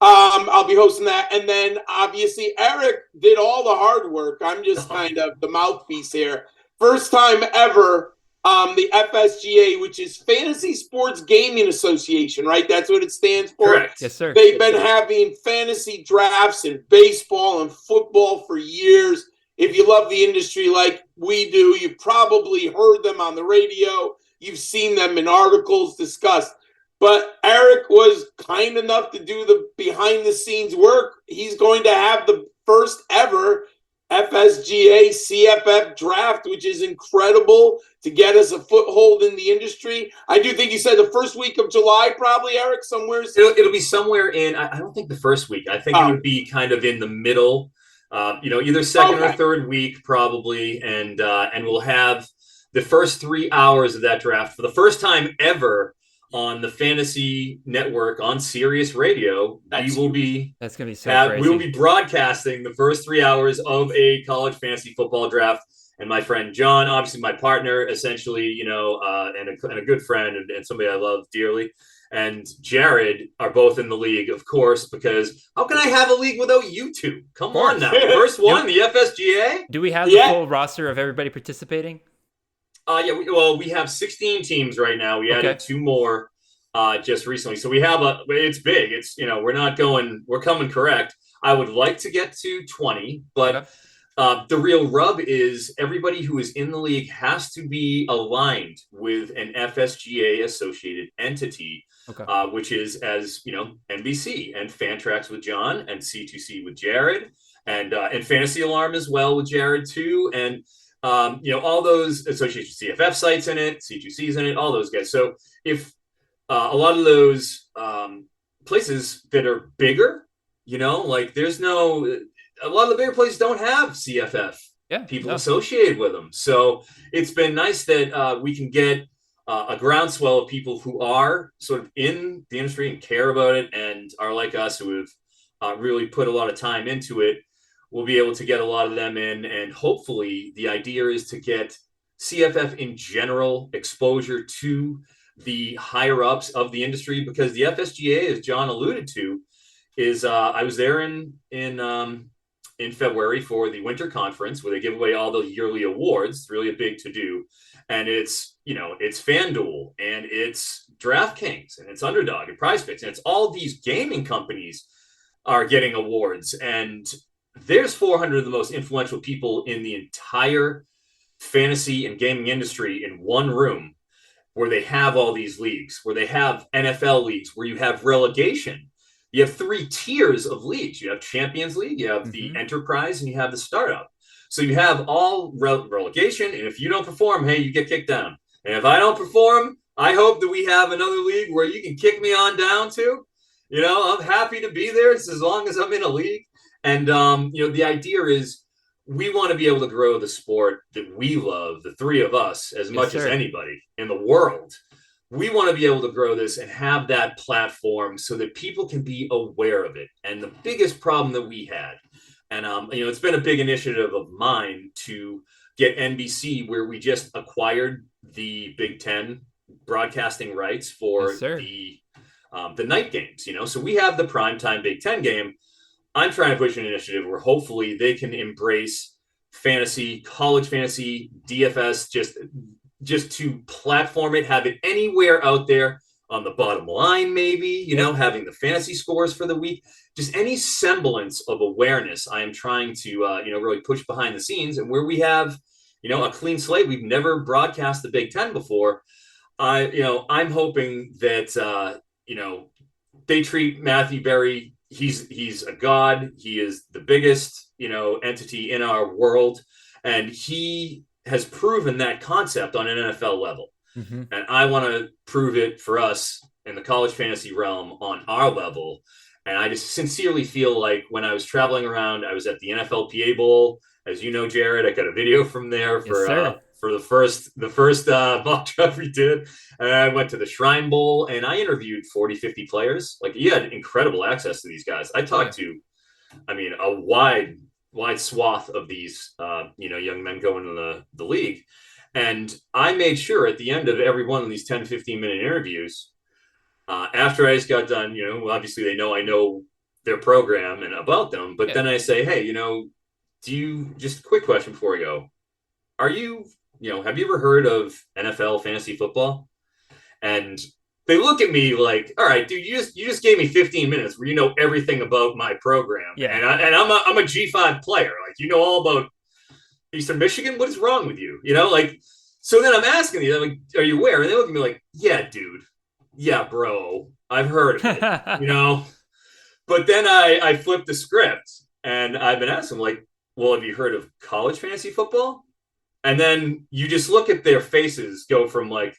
I'll be hosting that. And then obviously Eric did all the hard work. I'm just kind of the mouthpiece here. First time ever, the FSGA, which is Fantasy Sports Gaming Association, right? That's what it stands for. Correct. Yes, sir. They've been having fantasy drafts in baseball and football for years. If you love the industry like we do, you've probably heard them on the radio. You've seen them in articles discussed. But Eric was kind enough to do the behind-the-scenes work. He's going to have the first ever FSGA CFF draft, which is incredible to get us a foothold in the industry. I do think you said the first week of July, probably, Eric, somewhere. It'll be somewhere in, I don't think the first week. I think it would be kind of in the middle, either second or third week, probably. And we'll have the first 3 hours of that draft for the first time ever on the Fantasy Network on Sirius Radio. That's gonna be so crazy. We will be broadcasting the first 3 hours of a college fantasy football draft. And my friend John, obviously my partner, essentially, and a good friend and somebody I love dearly, and Jared are both in the league, of course, because how can I have a league without you two? Come on now. First one, the FSGA. Do we have the full roster of everybody participating? We have 16 teams right now. We added 2 more just recently. So we have it's big. It's, we're coming correct. I would like to get to 20, but the real rub is everybody who is in the league has to be aligned with an FSGA associated entity, which is, as NBC and Fantrax with John and C2C with Jared and Fantasy Alarm as well with Jared too. And all those association CFF sites in it, C2C's in it, all those guys. So if a lot of those places that are bigger, there's a lot of the bigger places don't have CFF people associated with them. So it's been nice that we can get a groundswell of people who are sort of in the industry and care about it and are like us, who have really put a lot of time into it. We'll be able to get a lot of them in, and hopefully the idea is to get CFF in general exposure to the higher ups of the industry, because the FSGA, as John alluded to, is I was there in in February for the Winter Conference, where they give away all the yearly awards. It's really a big to-do. And it's, it's FanDuel, and it's DraftKings, and it's Underdog, and PrizePicks, and it's all these gaming companies are getting awards. And there's 400 of the most influential people in the entire fantasy and gaming industry in one room, where they have all these leagues, where they have NFL leagues, where you have relegation. You have 3 tiers of leagues. You have Champions League, you have the Enterprise, and you have the Startup. So you have all relegation, and if you don't perform, hey, you get kicked down. And if I don't perform, I hope that we have another league where you can kick me on down to. I'm happy to be there as long as I'm in a league. And, the idea is we want to be able to grow the sport that we love, the 3 of us, as much as anybody in the world. We want to be able to grow this and have that platform so that people can be aware of it. And the biggest problem that we had, and, it's been a big initiative of mine to get NBC, where we just acquired the Big Ten broadcasting rights for the night games, So we have the primetime Big Ten game. I'm trying to push an initiative where hopefully they can embrace fantasy, college fantasy, DFS, just to platform it, have it anywhere out there on the bottom line, maybe, having the fantasy scores for the week, just any semblance of awareness. I am trying to, really push behind the scenes, and where we have, a clean slate. We've never broadcast the Big Ten before. I'm hoping that, they treat Matthew Berry. He's a god. He is the biggest, entity in our world. And he has proven that concept on an NFL level. And I want to prove it for us in the college fantasy realm on our level. And I just sincerely feel like when I was traveling around, I was at the NFLPA Bowl. As you know, Jared, I got a video from there for the first mock draft we did. And I went to the Shrine Bowl, and I interviewed 40, 50 players. Like, you had incredible access to these guys. I talked to, a wide swath of these, young men going to the league. And I made sure at the end of every one of these 10, 15-minute interviews, after I just got done, obviously they know I know their program and about them. But then I say, hey, do you, just a quick question before we go, are you, have you ever heard of NFL fantasy football? And they look at me like, all right, dude, you just gave me 15 minutes where you know everything about my program. Yeah. And I'm a G5 player. Like, all about Eastern Michigan. What is wrong with you? So then I'm asking you, like, are you aware? And they look at me like, yeah, dude. Yeah, bro. I've heard of it, But then I flipped the script, and I've been asking them, like, well, have you heard of college fantasy football? And then you just look at their faces go from like,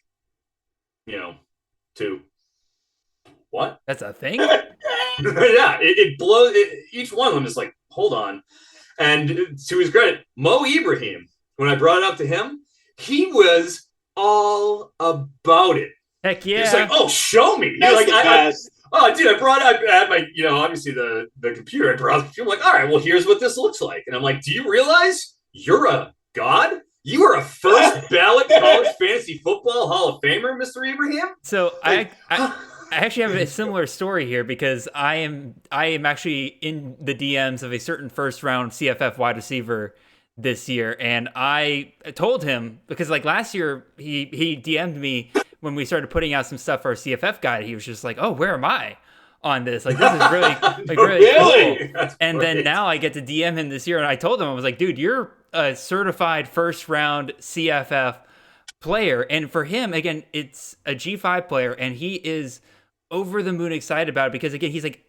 to what? That's a thing? Yeah, it blows. Each one of them is like, hold on. And to his credit, Mo Ibrahim, when I brought it up to him, he was all about it. Heck yeah. He's like, oh, show me. That's like, oh, dude, I had my, obviously the computer. I browsed the computer. I'm like, all right, well, here's what this looks like. And I'm like, do you realize you're a god? You are a first ballot college fantasy football Hall of Famer, Mr. Ibrahim. So I actually have a similar story here, because I am actually in the DMs of a certain first round CFF wide receiver this year. And I told him, because like last year he DM'd me when we started putting out some stuff for our CFF guide. He was just like, oh, where am I on this? Like, this is really cool. That's and great. then now I get to DM him this year. And I told him, I was like, dude, you're a certified first round CFF player. And for him, again, it's a G5 player, and he is over the moon excited about it, because again, he's like,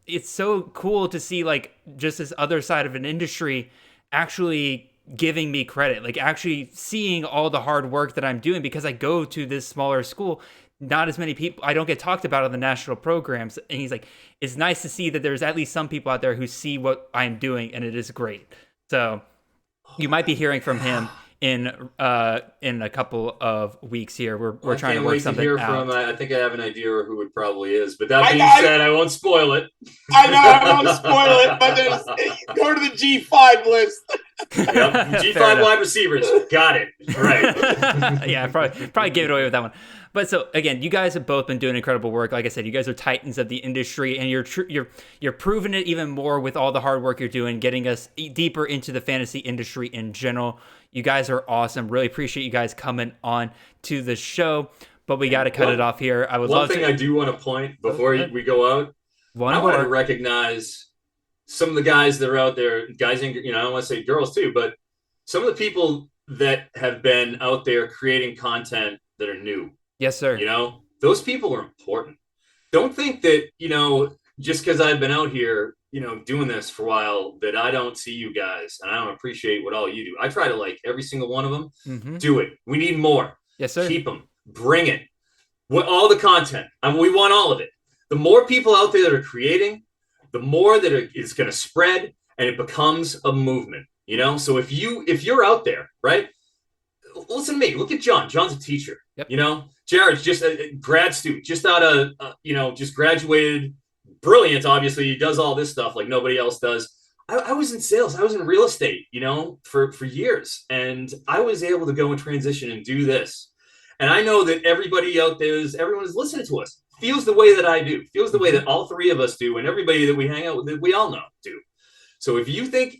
it's so cool to see like just this other side of an industry actually giving me credit, like actually seeing all the hard work that I'm doing, because I go to this smaller school. Not as many people, I don't get talked about on the national programs. And he's like, it's nice to see that there's at least some people out there who see what I'm doing, and it is great. So you might be hearing from him in a couple of weeks here. We're trying to work something out. I think I have an idea who it probably is, but that being said, I won't spoil it. I know I won't spoil it, but go to the G5 list. Yep. G5 wide receivers, got it right. Yeah, probably give it away with that one. But so again, you guys have both been doing incredible work. Like I said, you guys are titans of the industry, and you're proving it even more with all the hard work you're doing, getting us deeper into the fantasy industry in general. You guys are awesome. Really appreciate you guys coming on to the show. But we got to cut it off here. I would love to. One thing I do want to point before we go out. I want to recognize some of the guys that are out there, guys, and I don't want to say girls too, but some of the people that have been out there creating content that are new. Yes, sir. Those people are important. Don't think that, just because I've been out here, doing this for a while, that I don't see you guys and I don't appreciate what all you do. I try to like every single one of them. Mm-hmm. Do it. We need more. Yes, sir. Keep them. Bring it. All the content. We want all of it. The more people out there that are creating, the more that it's going to spread and it becomes a movement, So if you're out there, right? Listen to me. Look at John. John's a teacher, Jared's just a grad student, just out of, just graduated. Brilliant. Obviously he does all this stuff like nobody else does. I was in sales. I was in real estate, for years. And I was able to go and transition and do this. And I know that everybody out there everyone is listening to us. Feels the way that I do, feels the way that all three of us do, and everybody that we hang out with, that we all know do. So if you think,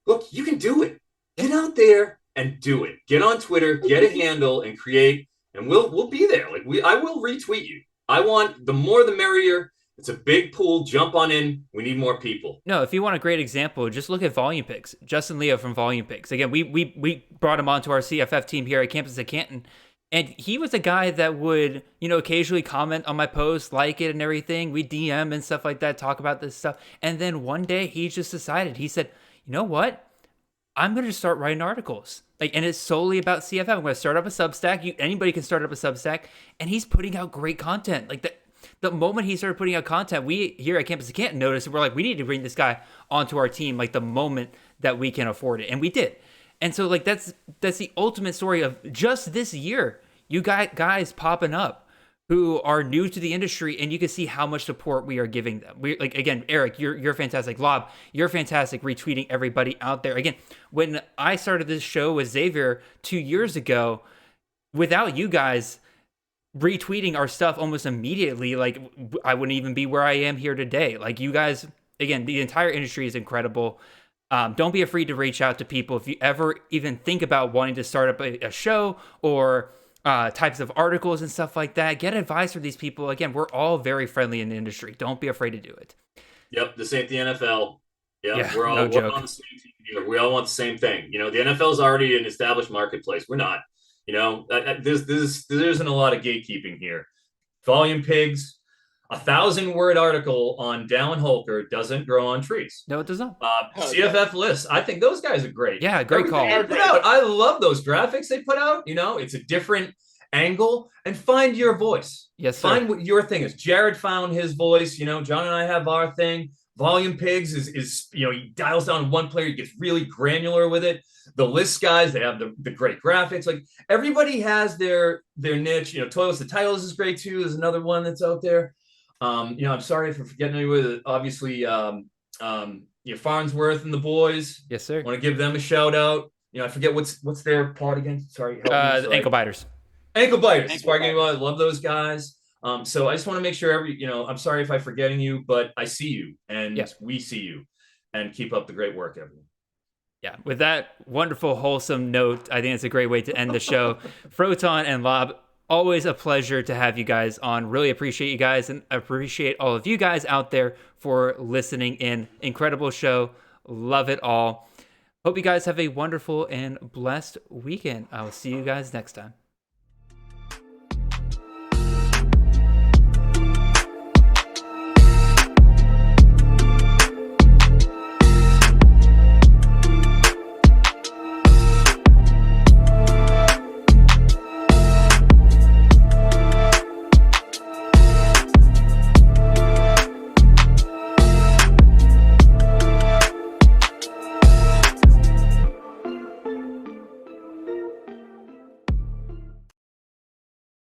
look, you can do it. Get out there and do it. Get on Twitter, get a handle, and create, and we'll be there. I will retweet you. I want the more the merrier. It's a big pool. Jump on in. We need more people. No, if you want a great example, just look at Volume Picks. Justin Leo from Volume Picks. Again, we brought him onto our CFF team here at campus at Canton. And he was a guy that would, occasionally comment on my posts, like it and everything. We DM and stuff like that, talk about this stuff. And then one day he just decided, he said, you know what? I'm going to start writing articles. And it's solely about CFF. I'm going to start up a Substack. Anybody can start up a Substack. And he's putting out great content. The moment he started putting out content, we here at Campus of Canton noticed, and we're like, we need to bring this guy onto our team, the moment that we can afford it. And we did. And so that's the ultimate story of just this year. You got guys popping up who are new to the industry, and you can see how much support we are giving them. Again, Eric, you're fantastic. Laub, you're fantastic retweeting everybody out there. Again, when I started this show with Xavier 2 years ago, without you guys retweeting our stuff almost immediately, I wouldn't even be where I am here today. You guys, again, the entire industry is incredible. Don't be afraid to reach out to people. If you ever even think about wanting to start up a show or types of articles and stuff like that, get advice from these people. Again, we're all very friendly in the industry. Don't be afraid to do it. Yep, this ain't the NFL. We're all on the same team here. We all want the same thing. The NFL is already an established marketplace. We're not. There isn't a lot of gatekeeping here. Volume Pigs, 1,000-word article on Dallin Holker doesn't grow on trees. No, it does not. CFF lists. I think those guys are great. Yeah, great call. I love those graphics they put out. It's a different angle, and find your voice. Yes, sir. Find what your thing is. Jared found his voice. John and I have our thing. Volume Pigs is he dials down one player. He gets really granular with it. The list guys, they have the great graphics. Everybody has their niche. Toilets the Titles is great too. There's another one that's out there. I'm sorry for forgetting you with it. Obviously, Farnsworth and the boys. Yes, sir. Want to give them a shout out. I forget what's their pod again. Sorry. Ankle Biters. Ankle Biters. I love those guys. So I just want to make sure I'm sorry if I'm forgetting you, but I see you and we see you, and keep up the great work, everyone. Yeah. With that wonderful, wholesome note, I think it's a great way to end the show. Froton and Laub, always a pleasure to have you guys on. Really appreciate you guys, and appreciate all of you guys out there for listening in. Incredible show. Love it all. Hope you guys have a wonderful and blessed weekend. I will see you guys next time.